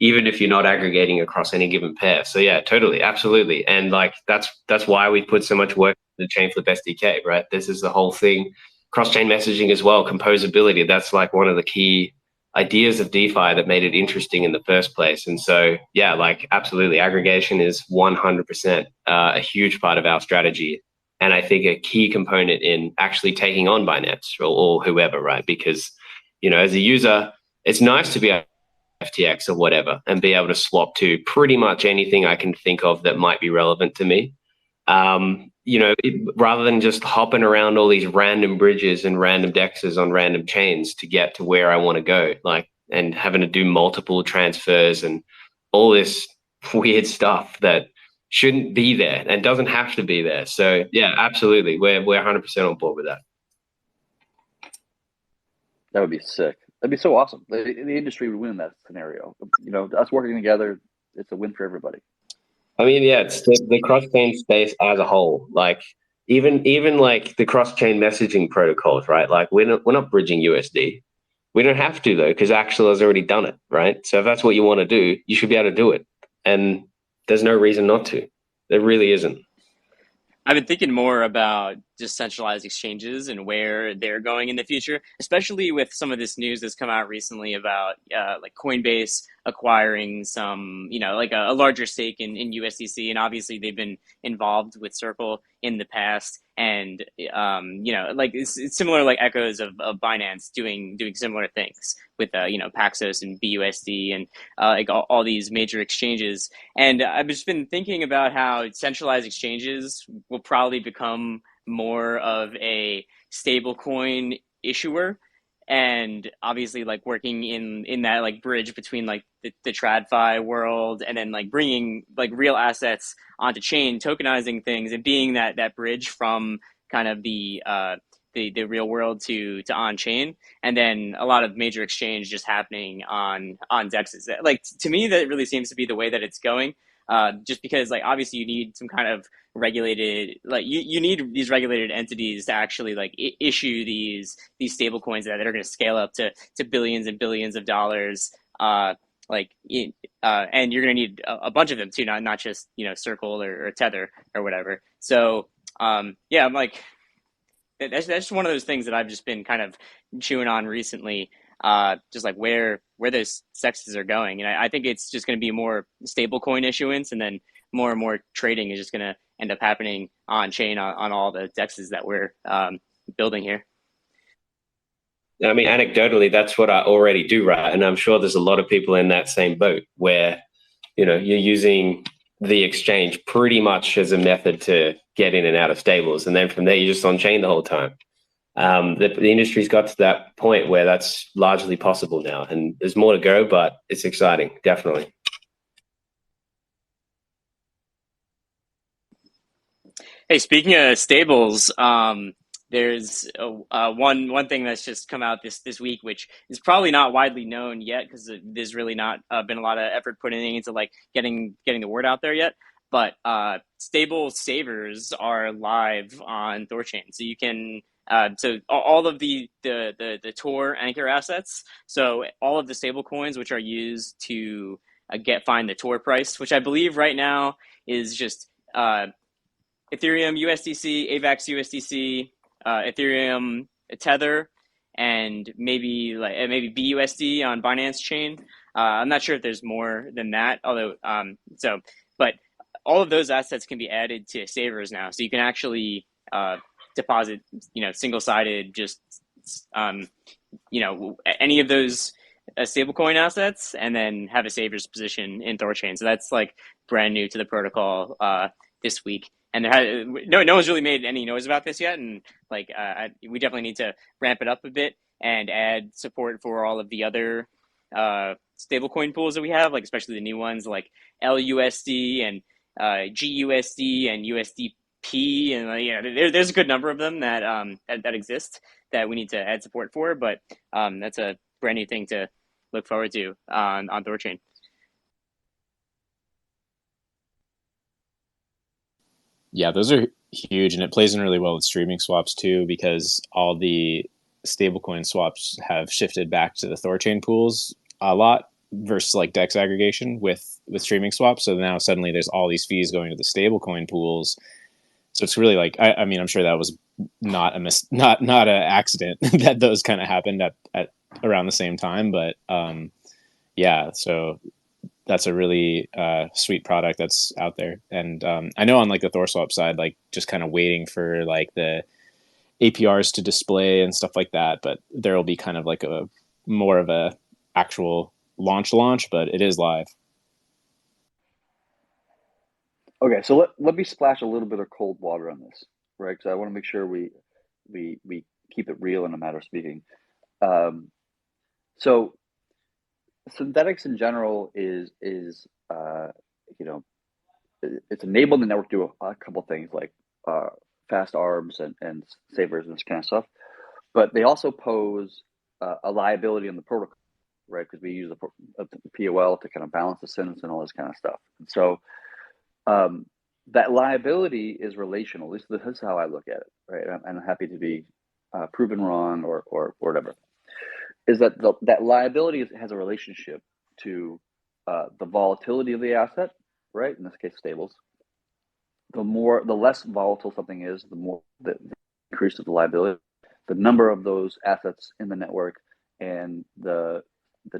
if you're not aggregating across any given pair. So yeah, totally, absolutely. And like that's why we put so much work in the Chainflip SDK, right? This is the whole thing. Cross-chain messaging as well, composability. That's like one of the key ideas of DeFi that made it interesting in the first place. And so, yeah, like absolutely, aggregation is 100% a huge part of our strategy. And I think a key component in actually taking on Binance or whoever, right? Because, as a user, it's nice to be able to FTX or whatever and be able to swap to pretty much anything I can think of that might be relevant to me. Rather than just hopping around all these random bridges and random dexes on random chains to get to where I want to go, and having to do multiple transfers and all this weird stuff that shouldn't be there and doesn't have to be there. So yeah, absolutely. We're 100% on board with that. That would be sick. That'd be so awesome. The industry would win in that scenario. Us working together, it's a win for everybody. I mean, yeah, it's the cross-chain space as a whole. Like even like the cross-chain messaging protocols, right? Like we're not bridging USD. We don't have to though, because Axel has already done it, right? So if that's what you want to do, you should be able to do it. And there's no reason not to. There really isn't. I've been thinking more about just centralized exchanges and where they're going in the future, especially with some of this news that's come out recently about like Coinbase acquiring some, like a larger stake in USDC. And obviously they've been involved with Circle in the past. And, like it's similar, like echoes of Binance doing similar things with, Paxos and BUSD and like all these major exchanges. And I've just been thinking about how centralized exchanges will probably become more of a stablecoin issuer, and obviously like working in that like bridge between like the TradFi world and then like bringing like real assets onto chain, tokenizing things, and being that bridge from kind of the real world to on chain, and then a lot of major exchange just happening on dexes. Like to me, that really seems to be the way that it's going. Just because like obviously you need some kind of regulated, like you need these regulated entities to actually like issue these stable coins that are going to scale up to billions and billions of dollars. And you're going to need a bunch of them too, not just Circle or Tether or whatever. So yeah, I'm like that's just one of those things that I've just been kind of chewing on recently. Just like where those sexes are going. And I think it's just going to be more stable coin issuance, and then more and more trading is just going to end up happening on chain on all the dexes that we're building here. I mean, anecdotally, that's what I already do, right? And I'm sure there's a lot of people in that same boat where, you're using the exchange pretty much as a method to get in and out of stables. And then from there, you're just on chain the whole time. The industry's got to that point where that's largely possible now, and there's more to go, but it's exciting, definitely. Hey, speaking of stables, there's one thing that's just come out this week, which is probably not widely known yet because there's really not been a lot of effort put into like getting the word out there yet. But stable savers are live on THORChain, so you can. So all of the Tor anchor assets, so all of the stable coins which are used to find the Tor price, which I believe right now is just Ethereum USDC, AVAX USDC, Ethereum Tether, and maybe BUSD on Binance Chain. I'm not sure if there's more than that, although but all of those assets can be added to savers now. So you can actually deposit, single-sided, just any of those stablecoin assets, and then have a savers position in THORChain. So that's like brand new to the protocol this week. And no one's really made any noise about this yet, and we definitely need to ramp it up a bit and add support for all of the other stablecoin pools that we have, like especially the new ones like LUSD and GUSD and USDP, and there's a good number of them that exist that we need to add support for. But that's a brand new thing to look forward to on THORChain. Yeah, those are huge, and it plays in really well with streaming swaps too, because all the stablecoin swaps have shifted back to the THORChain pools a lot versus like DEX aggregation with streaming swaps. So now suddenly there's all these fees going to the stablecoin pools. So it's really like, I mean, I'm sure that was not not an accident that those kind of happened at around the same time, but yeah, so that's a really sweet product that's out there. And I know on like the THORSwap side, like just kind of waiting for like the APRs to display and stuff like that, but there will be kind of like a more of a actual launch, but it is live. Okay, so let me splash a little bit of cold water on this, right? Because I want to make sure we keep it real in a matter of speaking. So synthetics in general is it's enabled the network to do a couple things like fast arbs and savers and this kind of stuff, but they also pose a liability on the protocol, right? Because we use the POL to kind of balance the sentence and all this kind of stuff. And so that liability is relational. At least this is how I look at it, right? And I'm happy to be proven wrong or whatever. Is that that liability has a relationship to the volatility of the asset, right? In this case, stables. The less volatile something is, the more the increase of the liability, the number of those assets in the network, and the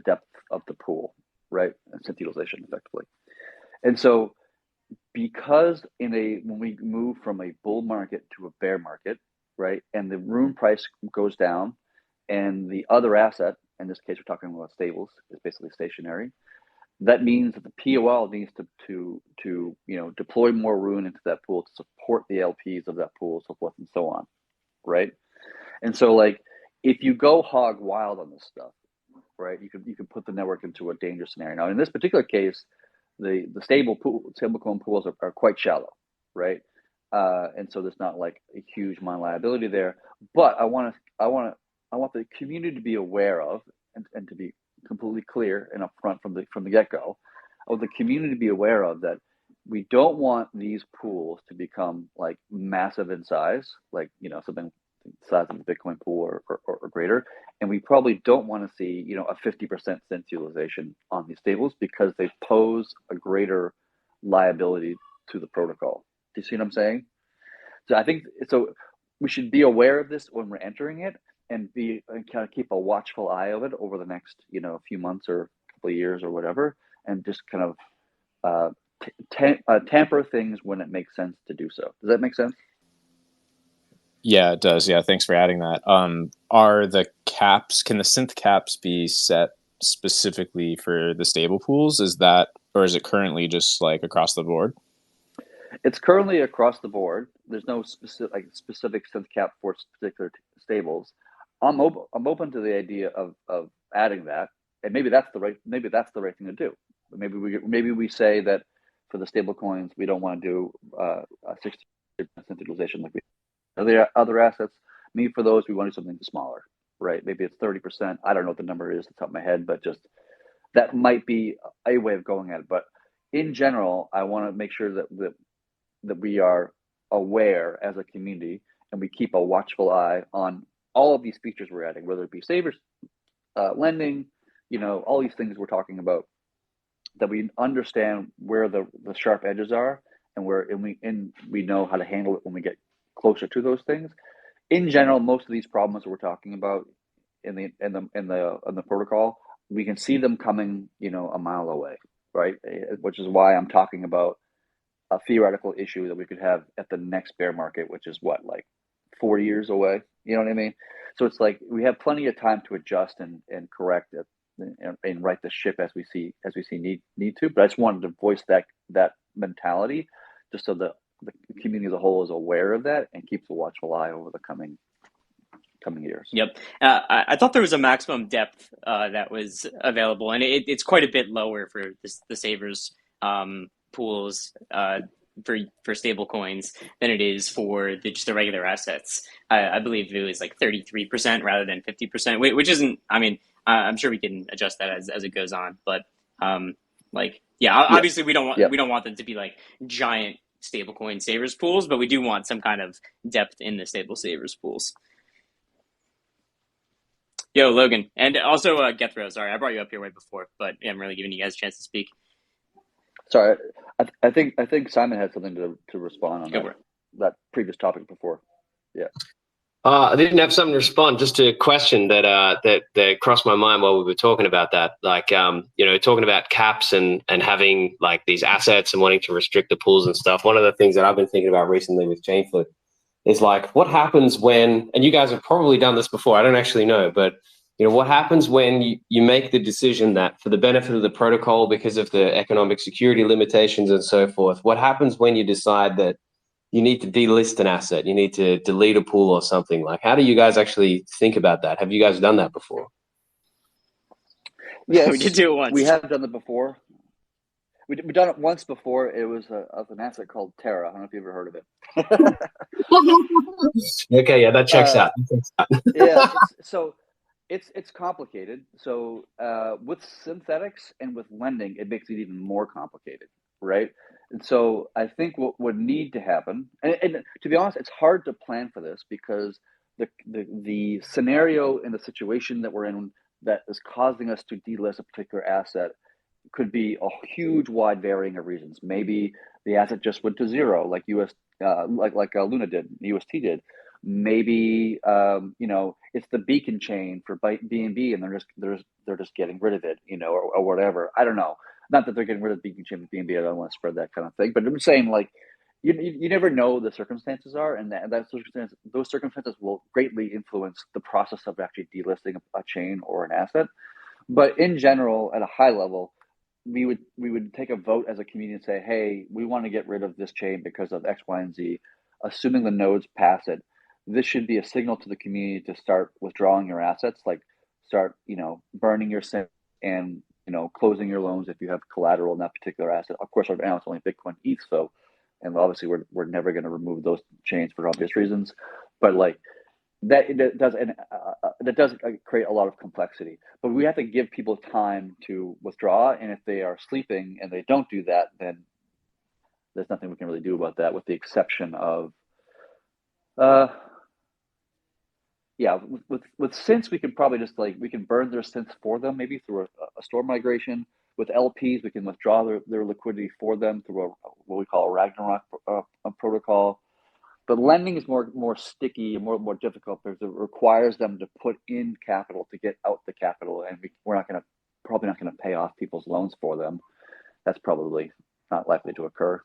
depth of the pool, right? And synth utilization, effectively. And so, because when we move from a bull market to a bear market, right, and the rune price goes down, and the other asset, in this case, we're talking about stables, is basically stationary. That means that the POL needs to deploy more rune into that pool to support the LPs of that pool, so forth and so on, right? And so, like, if you go hog wild on this stuff, right, you can put the network into a dangerous scenario. Now, in this particular case, the stablecoin pools are quite shallow, right? And so there's not like a huge amount of liability there. But I want the community to be aware of and to be completely clear and upfront from the get-go. I want the community to be aware of that we don't want these pools to become like massive in size, like something the size of the Bitcoin pool or greater. And we probably don't want to see a 50% synth utilization on these stables, because they pose a greater liability to the protocol. Do you see what I'm saying? So I think we should be aware of this when we're entering it, and kind of keep a watchful eye of it over the next few months or a couple of years or whatever, and just kind of tamper things when it makes sense to do so. Does that make sense? Yeah, it does. Yeah, thanks for adding that. Are the caps? Can the synth caps be set specifically for the stable pools? Or is it currently just like across the board? It's currently across the board. There's no specific synth cap for particular stables. I'm open to the idea of adding that, and maybe that's the right thing to do. Maybe we say that for the stable coins we don't want to do a 60% utilization like we do other assets. Maybe for those we want to do something smaller, right? Maybe it's 30%. I don't know what the number is off the top of my head, but just that might be a way of going at it. But in general, I want to make sure that we are aware as a community, and we keep a watchful eye on all of these features we're adding, whether it be savers, lending, all these things we're talking about, that we understand where the sharp edges are, and we know how to handle it when we get closer to those things. In general, most of these problems that we're talking about in the protocol, we can see them coming, a mile away, right? Which is why I'm talking about a theoretical issue that we could have at the next bear market, which is what, like 40 years away. You know what I mean? So it's like we have plenty of time to adjust and correct it and right the ship as we see need to. But I just wanted to voice that mentality, just so the community as a whole is aware of that and keeps a watchful eye over the coming years. Yep. I thought there was a maximum depth that was available, and it's quite a bit lower for the savers pools for stable coins than it is for just the regular assets. I believe it was like 33% rather than 50%, which isn't. I mean, I'm sure we can adjust that as it goes on, but obviously we don't want them to be like giant stablecoin savers pools, but we do want some kind of depth in the stable savers pools. Yo, Logan, and also Gethro. Sorry, I brought you up here way before, but I haven't really given you guys a chance to speak. Sorry, I think Simon had something to respond on that previous topic before. Yeah. I didn't have something to respond, just to a question that crossed my mind while we were talking about that. Like, talking about caps and having like these assets and wanting to restrict the pools and stuff. One of the things that I've been thinking about recently with Chainflip is like, what happens when, and you guys have probably done this before, I don't actually know, but what happens when you make the decision that for the benefit of the protocol, because of the economic security limitations and so forth, what happens when you decide that you need to delist an asset, you need to delete a pool or something? Like, how do you guys actually think about that? Have you guys done that before? Yes, we did do it once. We have done it before. We've done it once before. It was an asset called Terra. I don't know if you've ever heard of it. Okay, yeah, that checks out. Yeah, it's complicated. So with synthetics and with lending, it makes it even more complicated, right? And so I think what would need to happen, and to be honest, it's hard to plan for this because the scenario and the situation that we're in that is causing us to delist a particular asset could be a huge wide varying of reasons. Maybe the asset just went to zero, like Luna did, UST did. Maybe it's the beacon chain for BNB, and they're just getting rid of it, or whatever. I don't know. Not that they're getting rid of the beacon chain with BNB. I don't want to spread that kind of thing, but I'm saying like you never know the circumstances are, and those circumstances will greatly influence the process of actually delisting a chain or an asset. But in general, at a high level, we would take a vote as a community and say, hey, we want to get rid of this chain because of X, Y, and Z. Assuming the nodes pass it, this should be a signal to the community to start withdrawing your assets, like start, burning your SIM and, closing your loans if you have collateral in that particular asset. Of course, right now it's only Bitcoin ETH, so, and obviously we're never going to remove those chains for obvious reasons, but like that does create a lot of complexity. But we have to give people time to withdraw, and if they are sleeping and they don't do that, then there's nothing we can really do about that, with the exception of with synths, we can probably just we can burn their synths for them, maybe through a store migration. With LPs, we can withdraw their liquidity for them through what we call a Ragnarok protocol. But lending is more sticky and more difficult because it requires them to put in capital to get out the capital, and we're probably not going to pay off people's loans for them. That's probably not likely to occur.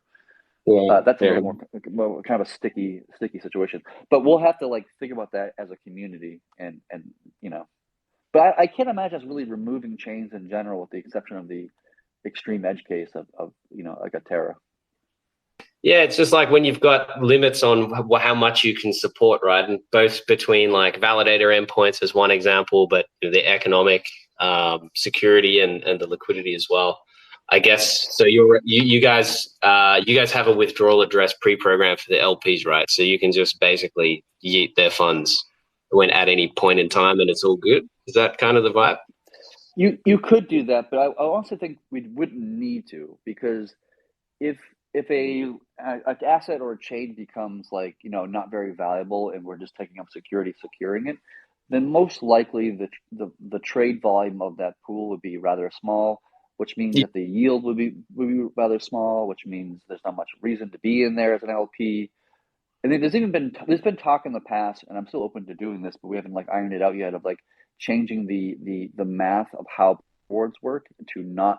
Yeah, that's a little more kind of a sticky situation. But we'll have to think about that as a community, and But I can't imagine us really removing chains in general, with the exception of the extreme edge case of like a Terra. Yeah, it's just like when you've got limits on how much you can support, right? And both between validator endpoints as one example, but the economic security and the liquidity as well. I guess so. You guys have a withdrawal address pre-programmed for the LPs, right? So you can just basically yeet their funds at any point in time, and it's all good. Is that kind of the vibe? You could do that, but I also think we wouldn't need to, because if an asset or a chain becomes not very valuable and we're just taking up security securing it, then most likely the trade volume of that pool would be rather small, which means that the yield would be rather small, which means there's not much reason to be in there as an LP. And then there's been talk in the past, and I'm still open to doing this, but we haven't ironed it out yet, of changing the math of how rewards work to not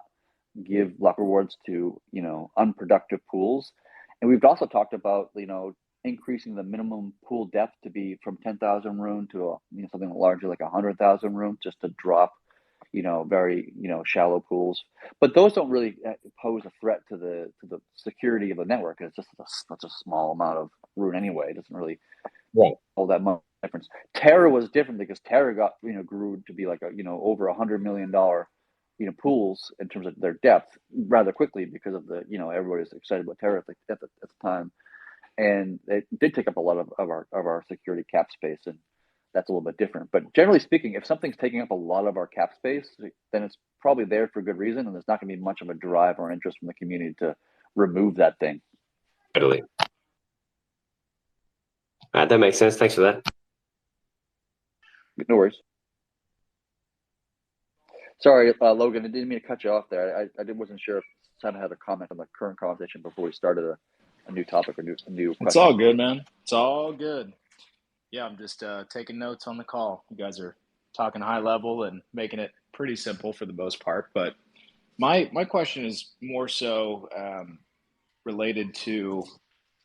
give luck rewards to unproductive pools. And we've also talked about, increasing the minimum pool depth to be from 10,000 room to something larger like 100,000 room, just to drop, very shallow pools. But those don't really pose a threat to the security of the network. It's just such a small amount of room anyway. It doesn't really all that much difference. Terra was different because Terra got grew to be like over $100 million pools in terms of their depth rather quickly because of the everybody was excited about Terra at the time, and it did take up a lot of our security cap space, and that's a little bit different. But generally speaking, if something's taking up a lot of our cap space, then it's probably there for good reason, and there's not going to be much of a drive or interest from the community to remove that thing. Totally. All right, that makes sense. Thanks for that. No worries. Sorry, Logan, I didn't mean to cut you off there. I wasn't sure if Simon had a comment on the current conversation before we started a new topic or new question. It's all good, man. It's all good. Yeah, I'm just taking notes on the call. You guys are talking high level and making it pretty simple for the most part. But my question is more so related to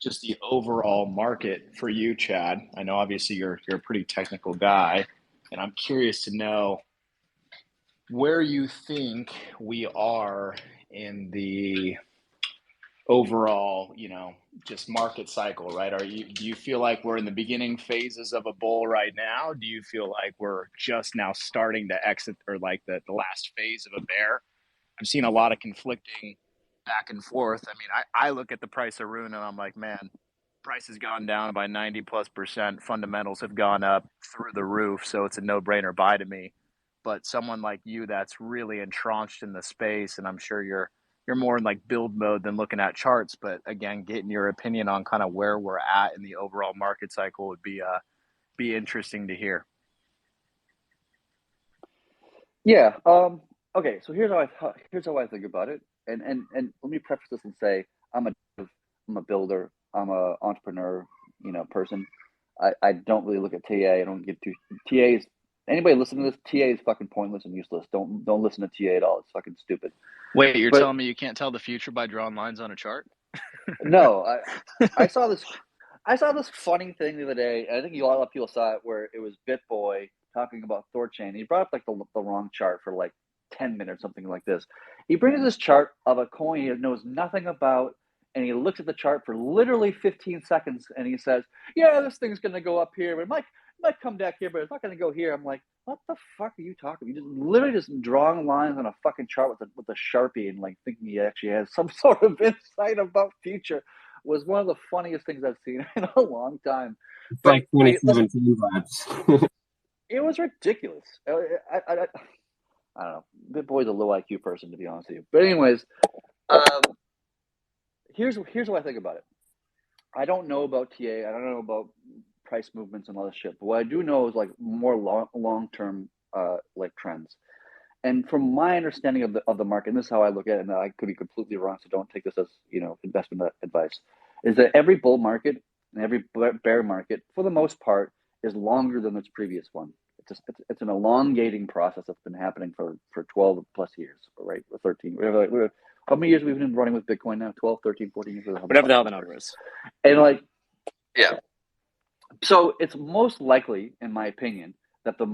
just the overall market for you, Chad. I know obviously you're a pretty technical guy, and I'm curious to know where you think we are in the overall, just market cycle, right? Do you feel like we're in the beginning phases of a bull right now? Do you feel like we're just now starting to exit, or like the last phase of a bear? I'm seeing a lot of conflicting back and forth. I mean, I look at the price of Rune and I'm like, man, price has gone down by 90+%. Fundamentals have gone up through the roof. So it's a no-brainer buy to me. But someone like you that's really entrenched in the space, and I'm sure you're more in like build mode than looking at charts. But again, getting your opinion on kind of where we're at in the overall market cycle would be interesting to hear. Yeah. Okay. So here's how I think about it, and let me preface this and say I'm a builder. I'm a entrepreneur, person. I don't really look at TA. I don't get to TAs. Anybody listening to this, TA is fucking pointless and useless. Don't listen to TA at all. It's fucking stupid. Wait, you're telling me you can't tell the future by drawing lines on a chart? No, I saw this funny thing the other day. I think a lot of people saw it, where it was BitBoy talking about THORChain. He brought up like the wrong chart for like 10 minutes, something like this. He brings this chart of a coin he knows nothing about, and he looks at the chart for literally 15 seconds, and he says, "Yeah, this thing's gonna go up here, but it might come back here, but it's not gonna go here." I'm like, what the fuck are you talking? You just literally just drawing lines on a fucking chart with a Sharpie and like thinking he actually has some sort of insight about future was one of the funniest things I've seen in a long time. It's like 2017 vibes. It was ridiculous. I don't know. BitBoy's a low IQ person, to be honest with you. But anyways, here's what I think about it. I don't know about TA. I don't know about price movements and all this shit. But what I do know is like more long term like trends. And from my understanding of the market, and this is how I look at it, and I could be completely wrong, so don't take this as investment advice, is that every bull market and every bear market, for the most part, is longer than its previous one. It's an elongating process that's been happening for 12 plus years, right? Or 13. How many years we've been running with Bitcoin now? 12, 13, 14 years? Whatever the hell the number is. And like, yeah. So it's most likely, in my opinion, that the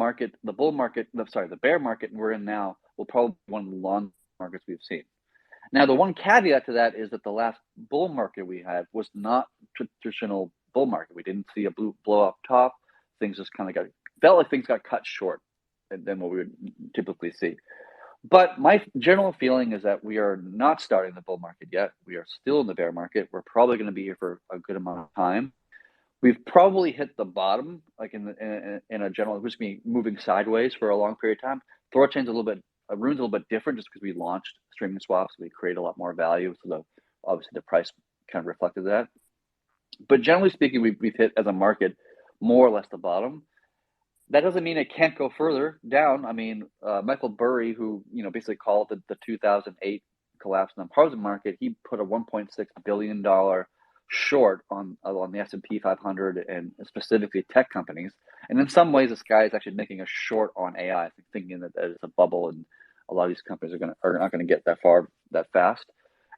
bear market we're in now will probably be one of the longest markets we've seen. Now, the one caveat to that is that the last bull market we had was not traditional bull market. We didn't see a blow up top. Things just kind of felt like things got cut short than what we would typically see. But my general feeling is that we are not starting the bull market yet. We are still in the bear market. We're probably going to be here for a good amount of time. We've probably hit the bottom, like in a general, just be moving sideways for a long period of time. THORChain's Rune's a little bit different, just because we launched streaming swaps. We create a lot more value, so obviously the price kind of reflected that. But generally speaking, we've hit as a market more or less the bottom. That doesn't mean it can't go further down. I mean, Michael Burry, who basically called the 2008 collapse in the housing market, he put a $1.6 billion short on the S&P 500 and specifically tech companies. And in some ways, this guy is actually making a short on AI, thinking that it's a bubble and a lot of these companies are not going to get that far that fast.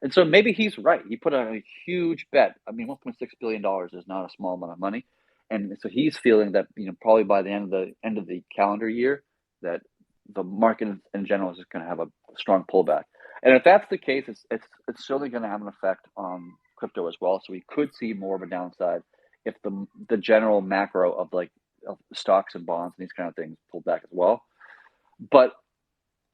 And so maybe he's right. He put on a huge bet. I mean, $1.6 billion is not a small amount of money. And so he's feeling that, probably by the end of the calendar year, that the market in general is just going to have a strong pullback. And if that's the case, it's certainly going to have an effect on crypto as well. So we could see more of a downside if the general macro of stocks and bonds and these kind of things pulled back as well. But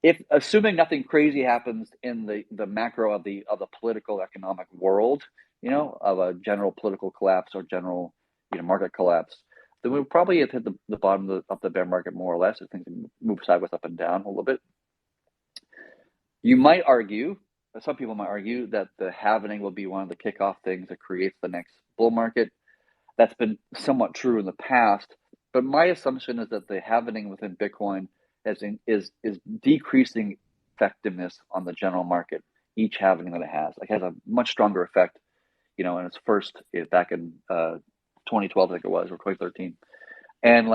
if assuming nothing crazy happens in the macro of the political economic world, of a general political collapse or general market collapse, then we'll probably have hit the bottom of the bear market more or less if things move sideways up and down a little bit. You might argue, some people might argue, that the halvening will be one of the kickoff things that creates the next bull market. That's been somewhat true in the past, but my assumption is that the halvening within Bitcoin is decreasing effectiveness on the general market. Each halvening that it has has a much stronger effect, in its first back in 2012, I think it was, or 2013, and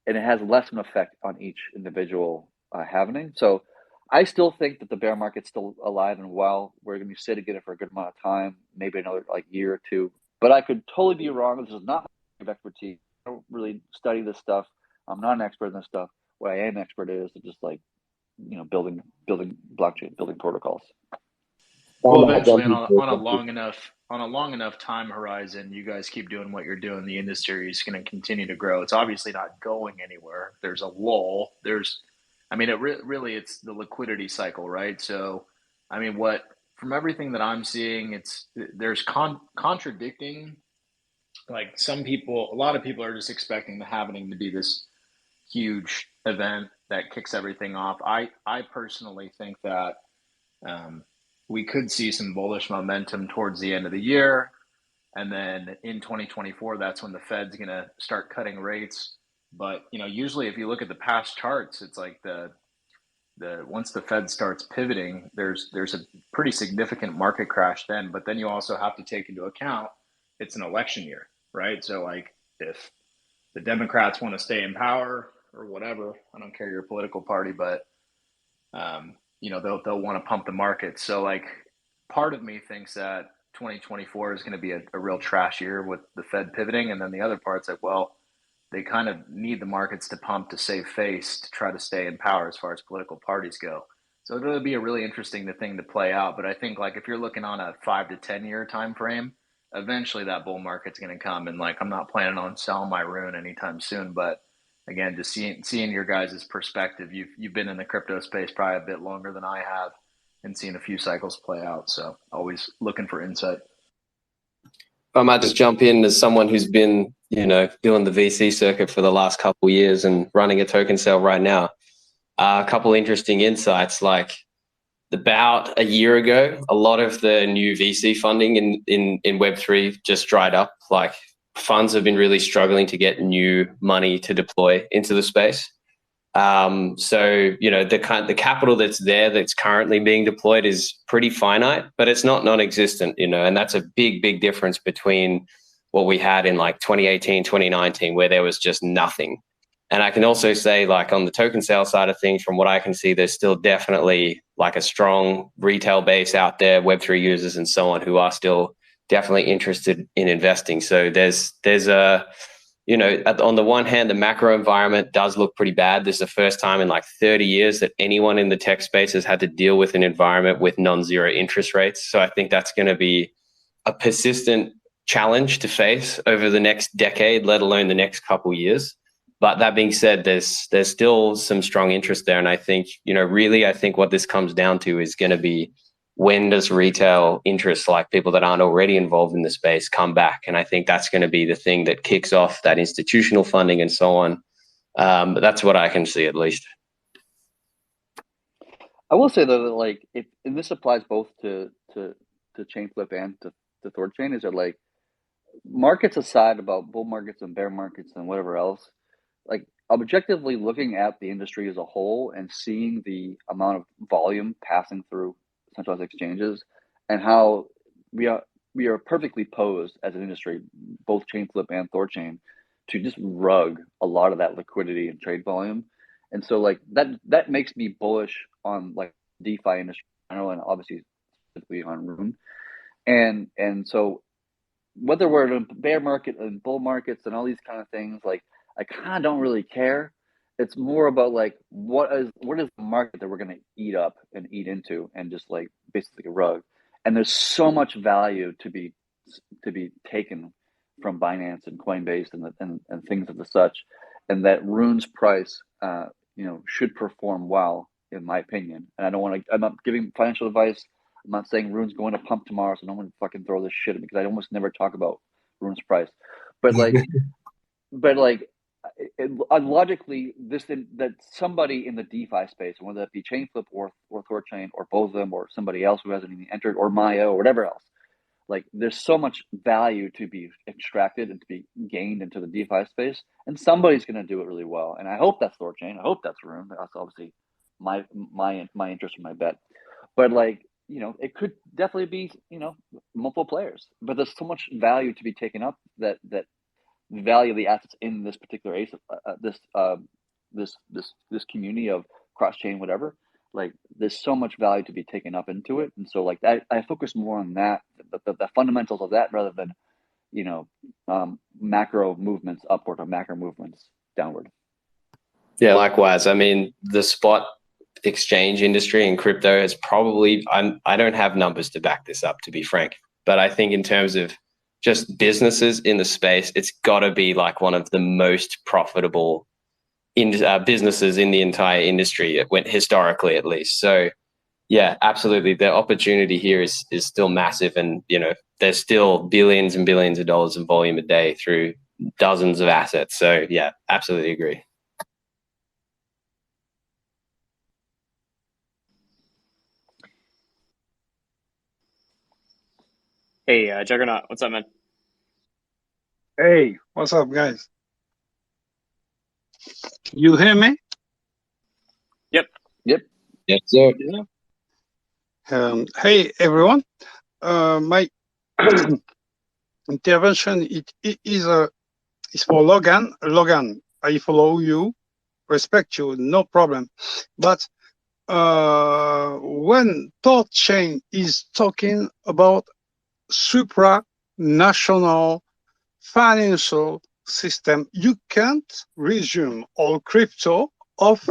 it has less of an effect on each individual halvening. So I still think that the bear market's still alive and well. We're going to be sitting in it for a good amount of time, maybe another year or two. But I could totally be wrong. This is not my expertise. I don't really study this stuff. I'm not an expert in this stuff. What I am expert is just building blockchain, building protocols. Well, eventually, on a long enough time horizon, you guys keep doing what you're doing. The industry is going to continue to grow. It's obviously not going anywhere. There's a lull. Really, it's the liquidity cycle, right? So, from everything that I'm seeing, there's contradicting. Like a lot of people are just expecting the halvening to be this huge event that kicks everything off. I personally think that we could see some bullish momentum towards the end of the year. And then in 2024, that's when the Fed's going to start cutting rates. But, usually if you look at the past charts, it's like once the Fed starts pivoting, there's a pretty significant market crash then. But then you also have to take into account it's an election year, right? So if the Democrats want to stay in power or whatever, I don't care your political party, but they'll want to pump the market. So part of me thinks that 2024 is going to be a real trash year with the Fed pivoting, and then the other part's they kind of need the markets to pump to save face to try to stay in power as far as political parties go. So it'll be a really interesting thing to play out. But I think if you're looking on a 5 to 10 year time frame, eventually that bull market's going to come. And I'm not planning on selling my rune anytime soon, but again, just seeing your guys' perspective, you've been in the crypto space probably a bit longer than I have and seen a few cycles play out. So always looking for insight. I might just jump in as someone who's been, doing the VC circuit for the last couple of years and running a token sale right now. A couple interesting insights, about a year ago, a lot of the new VC funding in Web3 just dried up. Funds have been really struggling to get new money to deploy into the space. So, the capital that's there that's currently being deployed is pretty finite, but it's not non-existent, and that's a big, big difference between what we had in 2018, 2019, where there was just nothing. And I can also say on the token sale side of things, from what I can see, there's still definitely a strong retail base out there, Web3 users and so on, who are still definitely interested in investing. So there's a, on the one hand, the macro environment does look pretty bad. This is the first time in 30 years that anyone in the tech space has had to deal with an environment with non-zero interest rates. So I think that's going to be a persistent challenge to face over the next decade, let alone the next couple years. But that being said, there's still some strong interest there. And I think, really, I think what this comes down to is going to be, when does retail interest, people that aren't already involved in the space, come back? And I think that's going to be the thing that kicks off that institutional funding and so on. But that's what I can see, at least. I will say though that and this applies both to ChainFlip and to THORChain, is that markets aside about bull markets and bear markets and whatever else, objectively looking at the industry as a whole and seeing the amount of volume passing through centralized exchanges and how we are perfectly posed as an industry, both ChainFlip and THORChain, to just rug a lot of that liquidity and trade volume. And so that makes me bullish on DeFi industry in general, and obviously specifically on Rune, and so whether we're in a bear market and bull markets and all these kind of things, like I kind of don't really care. It's more about like what is the market that we're going to eat up and eat into and just like basically a rug. And there's so much value to be taken from Binance and Coinbase and things of the such, and that Rune's price, should perform well in my opinion. And I don't want to. I'm not giving financial advice. I'm not saying Rune's going to pump tomorrow, so no one fucking throw this shit at me because I almost never talk about Rune's price. But logically, that somebody in the DeFi space, whether that be Chainflip or THORChain or both of them or somebody else who hasn't even entered or Maya or whatever else, like there's so much value to be extracted and to be gained into the DeFi space, and somebody's going to do it really well. And I hope that's THORChain. I hope that's Rune. That's obviously my interest and my bet. But it could definitely be multiple players. But there's so much value to be taken up that the value of the assets in this particular this community of cross chain whatever. Like there's so much value to be taken up into it, and so like I focus more on that, the fundamentals of that rather than macro movements upward or macro movements downward. Yeah, likewise. I mean, the spot exchange industry in crypto is probably, I don't have numbers to back this up, to be frank, but I think in terms of just businesses in the space, it's got to be like one of the most profitable businesses in the entire industry, it went historically at least. So yeah, absolutely, the opportunity here is still massive, and there's still billions and billions of dollars in volume a day through dozens of assets. So yeah, absolutely agree. Hey, Juggernaut, what's up, man? Hey, what's up, guys? You hear me? Yep. Yes, sir. Yeah. Hey, everyone. My intervention is for Logan. Logan, I follow you, respect you, no problem. But when THORChain is talking about supranational financial system, you can't resume all crypto of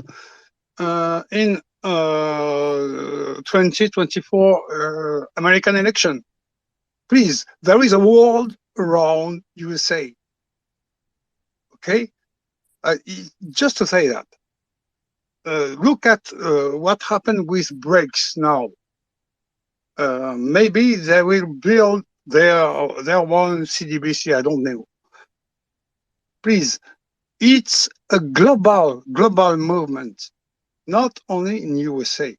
in 2024 American election. Please, there is a world around USA. Okay, just to say that. Look at what happened with BRICS now. Maybe they will build their one CDBC. I don't know. Please, it's a global movement, not only in USA.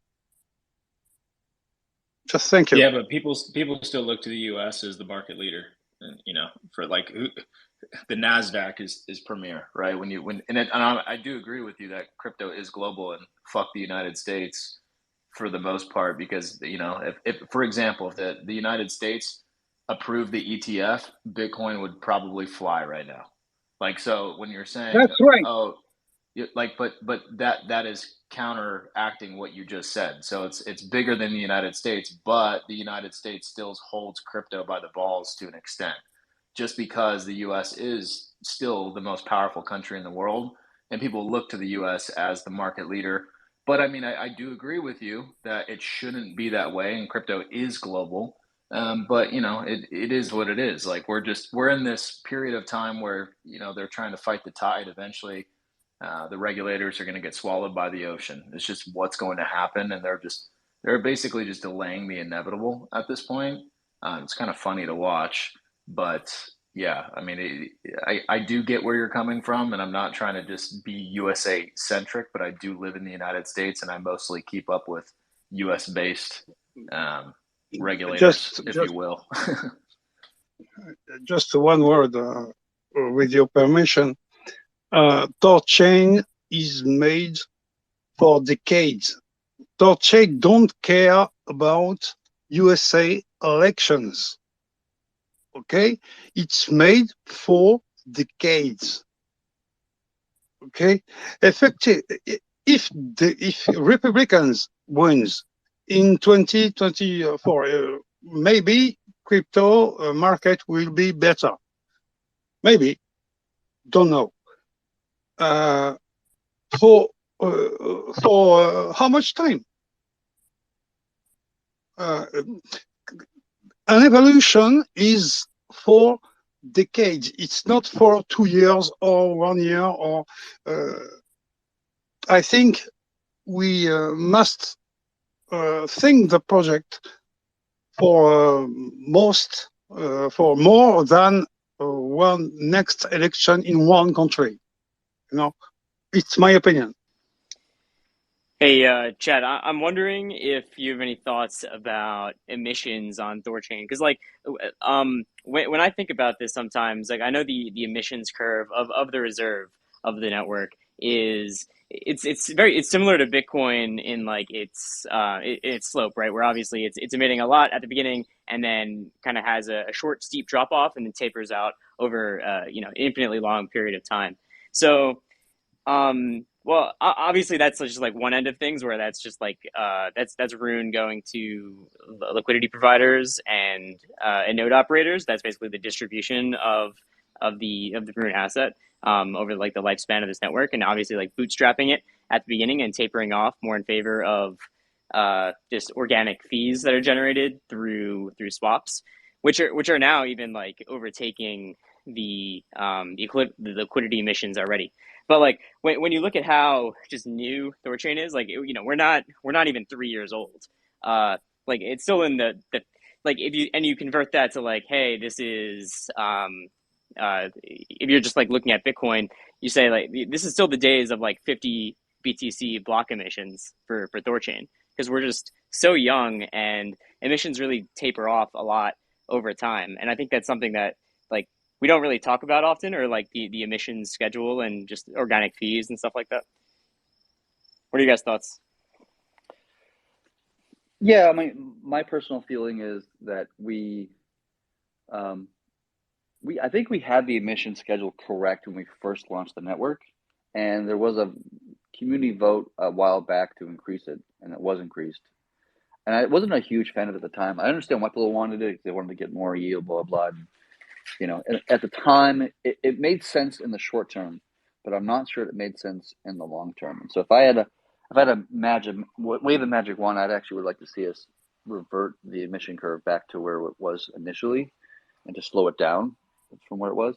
Just thank you. Yeah, but people still look to the U.S. as the market leader, and for like the Nasdaq is premier, right? I do agree with you that crypto is global, and fuck the United States for the most part, because if for example, if the United States approved the ETF, Bitcoin would probably fly right now. Like, so when you're saying that's right, but that is counteracting what you just said. So it's bigger than the United States, but the United States still holds crypto by the balls to an extent, just because the U.S. is still the most powerful country in the world, and people look to the U.S. as the market leader. But I mean, I do agree with you that it shouldn't be that way, and crypto is global. But it is what it is. Like we're in this period of time where they're trying to fight the tide. Eventually, the regulators are going to get swallowed by the ocean. It's just what's going to happen, and they're basically just delaying the inevitable at this point. It's kind of funny to watch, but yeah, I mean, I do get where you're coming from, and I'm not trying to just be USA centric, but I do live in the United States, and I mostly keep up with US based regulators, if you will. Just one word, with your permission. THORChain is made for decades. THORChain don't care about USA elections. Okay, it's made for decades. Okay, effective. If Republicans wins in 2024. Maybe crypto market will be better. Maybe, don't know. For how much time? An evolution is for decades. It's not for 2 years or 1 year. Or I think we must think the project for for more than one next election in one country. You know, it's my opinion. Hey, Chad, I'm wondering if you have any thoughts about emissions on THORChain, because like, when I think about this, sometimes like I know the emissions curve of the reserve of the network is it's similar to Bitcoin in like its slope, right? Where obviously it's emitting a lot at the beginning and then kind of has a short steep drop off and then tapers out over infinitely long period of time. So. Well, obviously that's just like one end of things where that's just like that's Rune going to liquidity providers and node operators. That's basically the distribution of the Rune asset over like the lifespan of this network, and obviously like bootstrapping it at the beginning and tapering off more in favor of just organic fees that are generated through swaps, which are now even like overtaking the liquidity emissions already. But like when you look at how just new THORChain is, like we're not even 3 years old. Like it's still in the like if you convert that to like, hey, this is if you're just like looking at Bitcoin, you say like this is still the days of like 50 BTC block emissions for THORChain, because we're just so young and emissions really taper off a lot over time. And I think that's something that like we don't really talk about often, or like the emissions schedule and just organic fees and stuff like that. What are you guys' thoughts? Yeah, my personal feeling is that I think we had the emission schedule correct when we first launched the network, and there was a community vote a while back to increase it, and it was increased. And I wasn't a huge fan of it at the time. I understand why people wanted it; they wanted to get more yield, blah blah. And at the time, it made sense in the short term, but I'm not sure it made sense in the long term. And so if I had a wave a magic wand, I'd actually would like to see us revert the emission curve back to where it was initially, and to slow it down from where it was.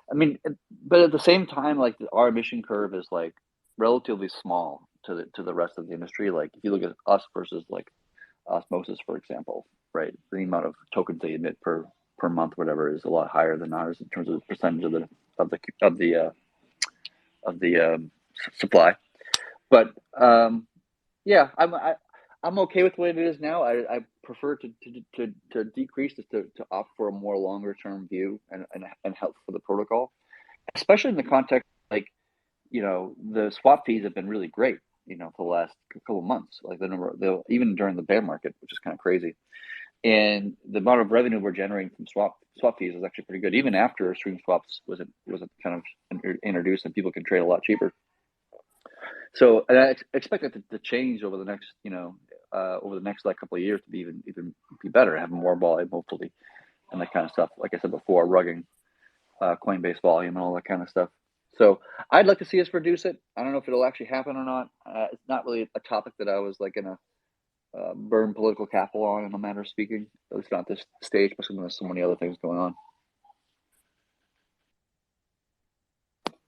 I mean, but at the same time, like our emission curve is like relatively small to the rest of the industry. Like if you look at us versus like Osmosis, for example, right? The amount of tokens they emit per month, whatever, is a lot higher than ours in terms of the percentage of the supply. But yeah, I'm okay with the way it is now. I prefer to decrease to opt for a more longer term view and help for the protocol, especially in the context like the swap fees have been really great for the last couple of months, like even during the bear market, which is kind of crazy. And the amount of revenue we're generating from swap fees is actually pretty good, even after stream swaps was kind of introduced and people can trade a lot cheaper. So I expect that to change over the next like couple of years to be even be better, have more volume hopefully, and that kind of stuff. Like I said before, rugging Coinbase volume and all that kind of stuff. So I'd like to see us reduce it. I don't know if it'll actually happen or not. It's not really a topic that I was like gonna burn political capital on, in a matter of speaking. At least not at this stage, especially when there's so many other things going on.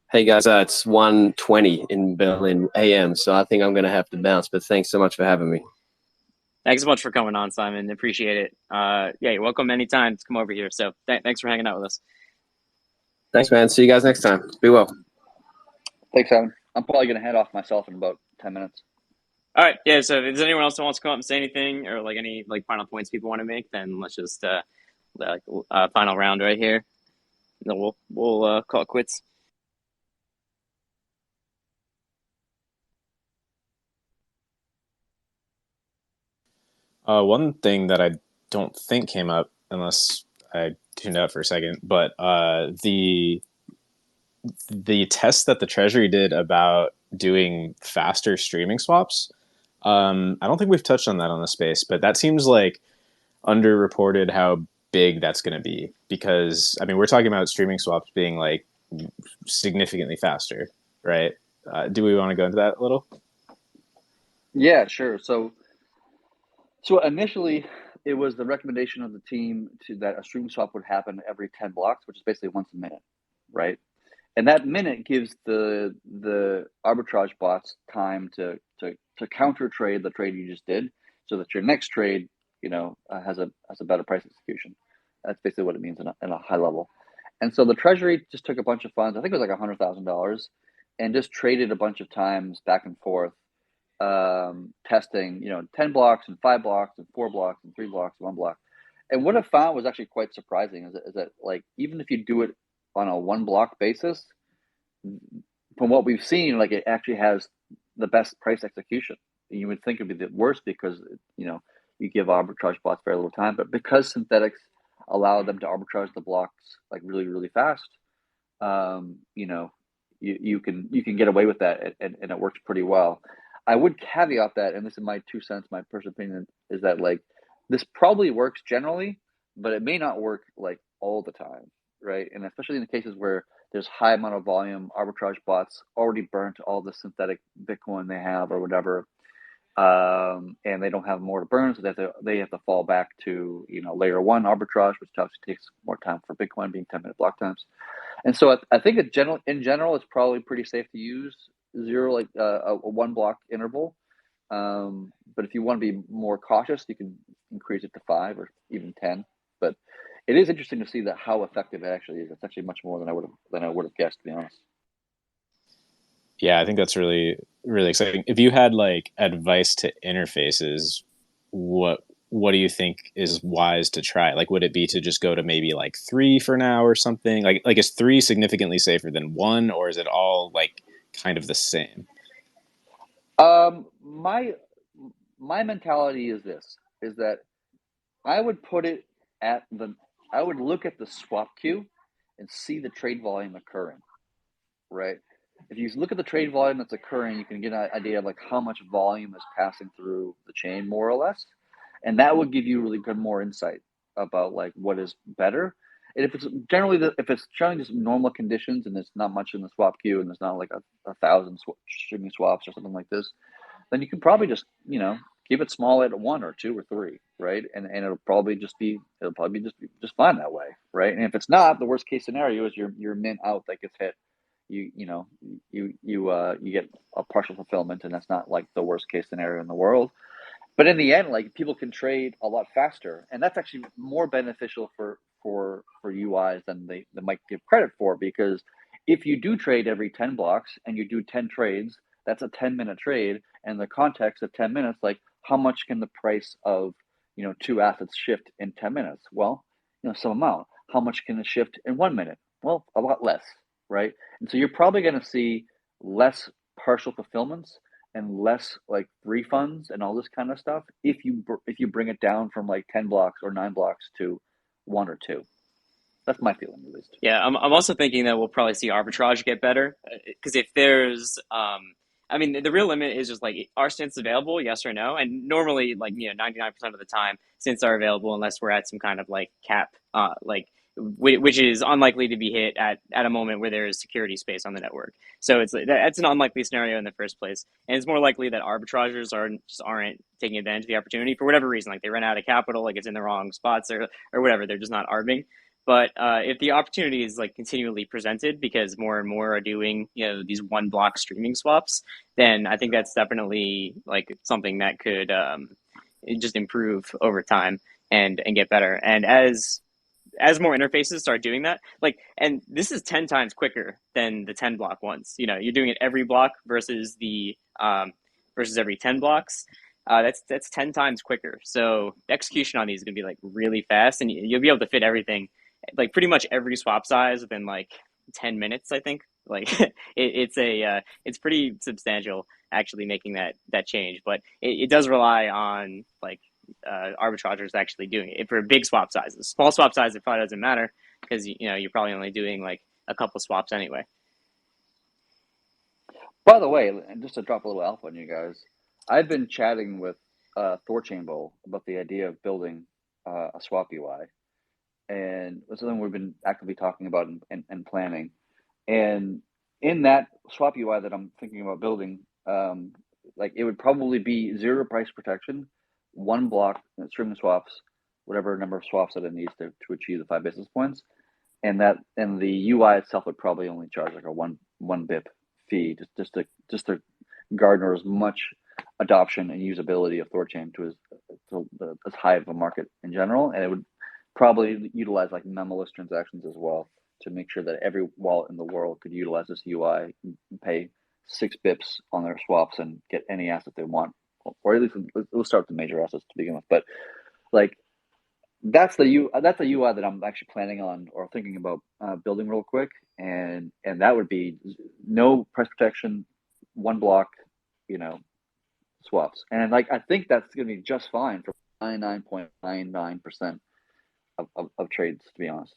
Hey guys, it's 1:20 in Berlin AM, so I think I'm going to have to bounce, but thanks so much for having me. Thanks so much for coming on, Simon. Appreciate it. Yeah, you're welcome anytime to come over here. So thanks for hanging out with us. Thanks, man. See you guys next time. Be well. Thanks, Simon. I'm probably going to head off myself in about 10 minutes. All right. Yeah. So if there's anyone else who wants to come up and say anything, or like any like final points people want to make, then let's just final round right here. Then we'll call it quits. One thing that I don't think came up, unless I tuned out for a second, but the test that the Treasury did about doing faster streaming swaps, I don't think we've touched on that on the space, but that seems like underreported how big that's going to be, because I mean we're talking about streaming swaps being like significantly faster, right? Do we want to go into that a little? Yeah, sure. So initially, it was the recommendation of the team that a streaming swap would happen every 10 blocks, which is basically once a minute, right? And that minute gives the arbitrage bots time to counter trade the trade you just did, so that your next trade, has a better price execution. That's basically what it means in a high level. And so the treasury just took a bunch of funds. I think it was like $100,000, and just traded a bunch of times back and forth, testing, 10 blocks and 5 blocks and 4 blocks and 3 blocks and 1 block. And what I found was actually quite surprising is that like, even if you do it on a 1 block basis, from what we've seen, like, it actually has the best price execution. You would think it'd be the worst because, you give arbitrage bots very little time, but because synthetics allow them to arbitrage the blocks like really, really fast, you can get away with that, and it works pretty well. I would caveat that, and this is my 2 cents, my personal opinion, is that like this probably works generally, but it may not work like all the time, right? And especially in the cases where there's high amount of volume, arbitrage bots already burnt all the synthetic Bitcoin they have or whatever, and they don't have more to burn, so they have to fall back to layer one arbitrage, which obviously takes more time for Bitcoin, being 10-minute block times. And so I think in general, it's probably pretty safe to use zero, like a 1 block interval. But if you want to be more cautious, you can increase it to 5 or even 10. But it is interesting to see that how effective it actually is. It's actually much more than I would have guessed, to be honest. Yeah, I think that's really, really exciting. If you had like advice to interfaces, what do you think is wise to try? Like, would it be to just go to maybe like 3 for now or something? Like is 3 significantly safer than 1, or is it all like kind of the same? My mentality is that I would put it I would look at the swap queue and see the trade volume occurring, right? If you look at the trade volume that's occurring, you can get an idea of like how much volume is passing through the chain, more or less, and that would give you really good more insight about like what is better. And if it's generally just normal conditions and there's not much in the swap queue and there's not like a thousand streaming swaps or something like this, then you can probably just keep it small at 1 or 2 or 3, right? And it'll probably just fine that way, right? And if it's not, the worst case scenario is your mint out that gets hit. You get a partial fulfillment, and that's not like the worst case scenario in the world. But in the end, like, people can trade a lot faster, and that's actually more beneficial for UIs than they might give credit for, because if you do trade every 10 blocks and you do 10 trades, that's a 10-minute trade, and the context of 10 minutes, like, how much can the price of 2 assets shift in 10 minutes? Well, some amount. How much can it shift in 1 minute? Well, a lot less, right? And so you're probably going to see less partial fulfillments and less like refunds and all this kind of stuff if you bring it down from like 10 blocks or 9 blocks to 1 or 2. That's my feeling, at least. Yeah, I'm also thinking that we'll probably see arbitrage get better, because if there's, I mean, the real limit is just like, are stints available, yes or no? And normally, like, 99% of the time, stints are available unless we're at some kind of like cap, which is unlikely to be hit at a moment where there is security space on the network. So that's an unlikely scenario in the first place, and it's more likely that arbitragers aren't taking advantage of the opportunity for whatever reason, like they run out of capital, like it's in the wrong spots or whatever. They're just not arbing. But if the opportunity is like continually presented because more and more are doing these 1 block streaming swaps, then I think that's definitely like something that could just improve over time and get better. And as more interfaces start doing that, like, and this is 10 times quicker than the 10 block ones. You're doing it every block versus versus every 10 blocks. That's 10 times quicker. So the execution on these is gonna be like really fast, and you'll be able to fit everything, like pretty much every swap size within like 10 minutes, I think. Like it's pretty substantial actually making that change, but it does rely on like arbitragers actually doing it. For big swap sizes, small swap size, it probably doesn't matter because you're probably only doing like a couple swaps anyway. By the way, and just to drop a little alpha on you guys, I've been chatting with THORChain about the idea of building a swap UI, and it's something we've been actively talking about and planning. And in that swap UI that I'm thinking about building, like it would probably be zero price protection, one block streaming swaps, whatever number of swaps that it needs to achieve the 5 basis points, and the UI itself would probably only charge like a one bip fee just to garner as much adoption and usability of THORChain to as high of a market in general, and it would probably utilize like memoless transactions as well to make sure that every wallet in the world could utilize this UI and pay 6 bips on their swaps and get any asset they want, or at least we'll start with the major assets to begin with. But like that's the UI that I'm actually planning on or thinking about building real quick, and that would be no price protection, one block, swaps, and like I think that's going to be just fine for 99.99% of trades, to be honest.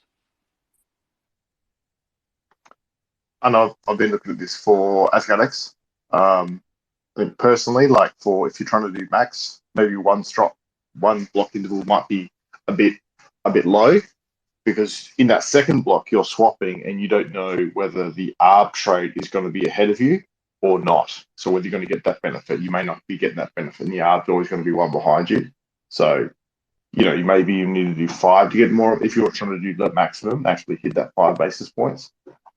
And I've been looking at this for AskGalX. I think personally, like for if you're trying to do max, maybe one block interval might be a bit low, because in that second block you're swapping and you don't know whether the arb trade is going to be ahead of you or not. So whether you're going to get that benefit, you may not be getting that benefit, and the arb's always going to be one behind you. So you need to do 5 to get more. If you're trying to do the maximum, actually hit that 5 basis points.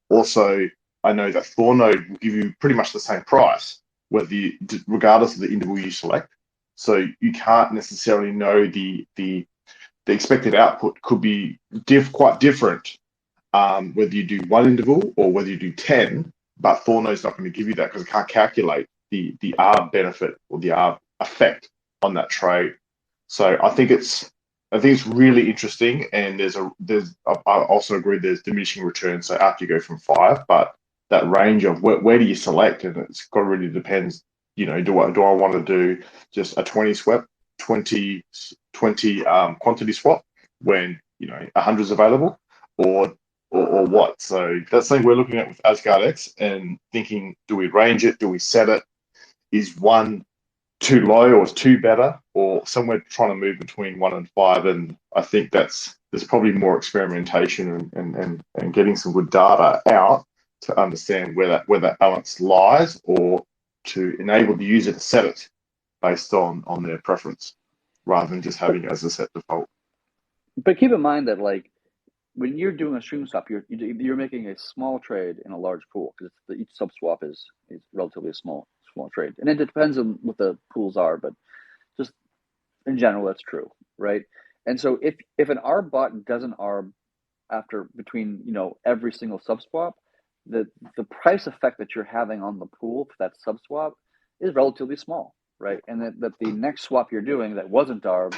Also, I know that THORnode will give you pretty much the same price, regardless of the interval you select. So you can't necessarily know the expected output could be quite different, whether you do 1 interval or whether you do 10. But THORnode's not going to give you that because it can't calculate the arb benefit or the arb effect on that trade. So I think it's really interesting, and I also agree there's diminishing returns. So after you go from 5, but that range of where do you select, and it's got to really depends. Do I want to do just a 20 swap, 20 quantity swap when 100's available, or what? So that's something we're looking at with AskGalX and thinking: do we range it? Do we set it? Is 1 too low, or is 2 better, or somewhere trying to move between 1 and 5? And I think there's probably more experimentation and getting some good data out to understand where that balance lies, or to enable the user to set it based on their preference, rather than just having it as a set default. But keep in mind that like when you're doing a stream swap, you're making a small trade in a large pool, because each sub swap is relatively a small trade, and it depends on what the pools are, but just in general, that's true, right? And so if an arb bot doesn't arb after between every single sub swap, the price effect that you're having on the pool for that sub swap is relatively small, right? And that the next swap you're doing that wasn't arb,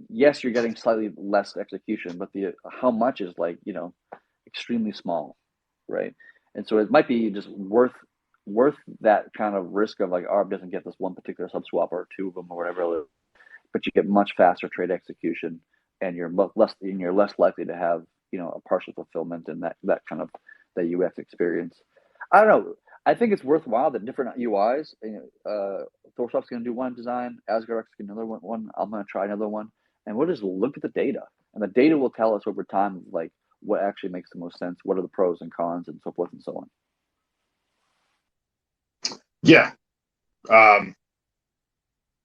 yes, you're getting slightly less execution, but the how much is like extremely small, right? And so it might be just worth that kind of risk of like arb doesn't get this one particular sub swap or 2 of them or whatever, but you get much faster trade execution, and you're less likely to have a partial fulfillment and that kind of that UX experience. I don't know. I think it's worthwhile that different UIs. THORSwap's going to do one design, AskGalX can do another one. I'm going to try another one, and we'll just look at the data, and the data will tell us over time like what actually makes the most sense, what are the pros and cons, and so forth and so on. Yeah,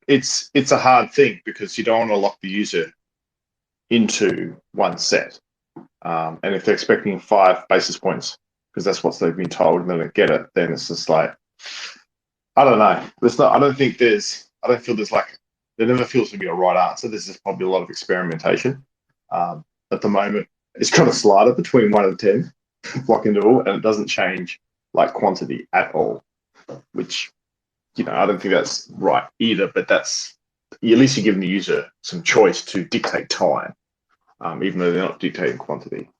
it's a hard thing because you don't want to lock the user into one set, and if they're expecting 5 basis points because that's what they've been told and they don't get it, then it's just like, I don't know. I don't feel there's like, there never feels to be a right answer. There's just probably a lot of experimentation. At the moment, it's kind of slider between 1 and 10 block interval, and it doesn't change like quantity at all, which I don't think that's right either. But that's, at least you're giving the user some choice to dictate time, even though they're not dictating quantity.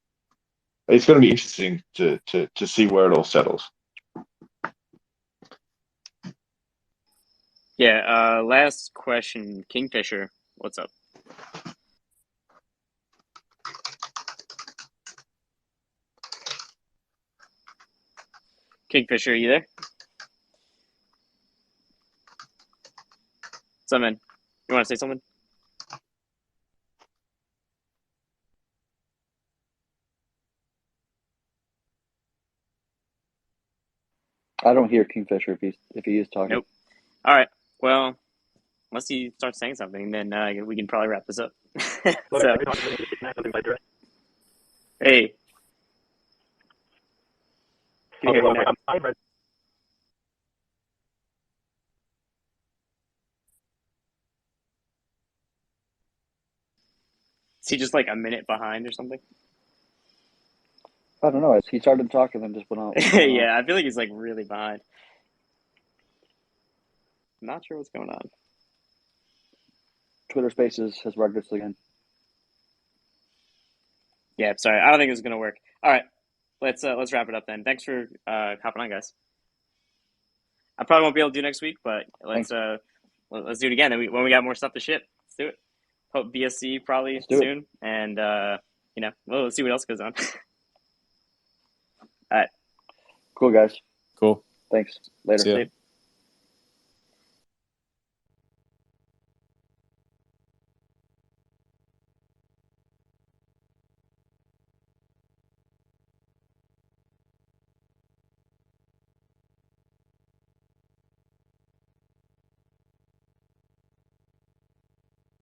It's going to be interesting to see where it all settles. Yeah. Last question, Kingfisher. What's up? Kingfisher, are you there? up, man? You want to say something? I don't hear Kingfisher if he is talking. Nope. All right. Well, unless he starts saying something, then we can probably wrap this up. So, hey, can you hear me now? Is he just like a minute behind or something? I don't know. He started talking and just went on. Yeah, I feel like he's like really behind. I'm not sure what's going on. Twitter Spaces has records again. Yeah, sorry. I don't think this is gonna work. All right, let's wrap it up then. Thanks for hopping on, guys. I probably won't be able to do next week, but let's do it again. And when we got more stuff to ship, let's do it. Hope BSC probably soon, and let's see what else goes on. All right. Cool, guys. Cool. Thanks. Later. See ya.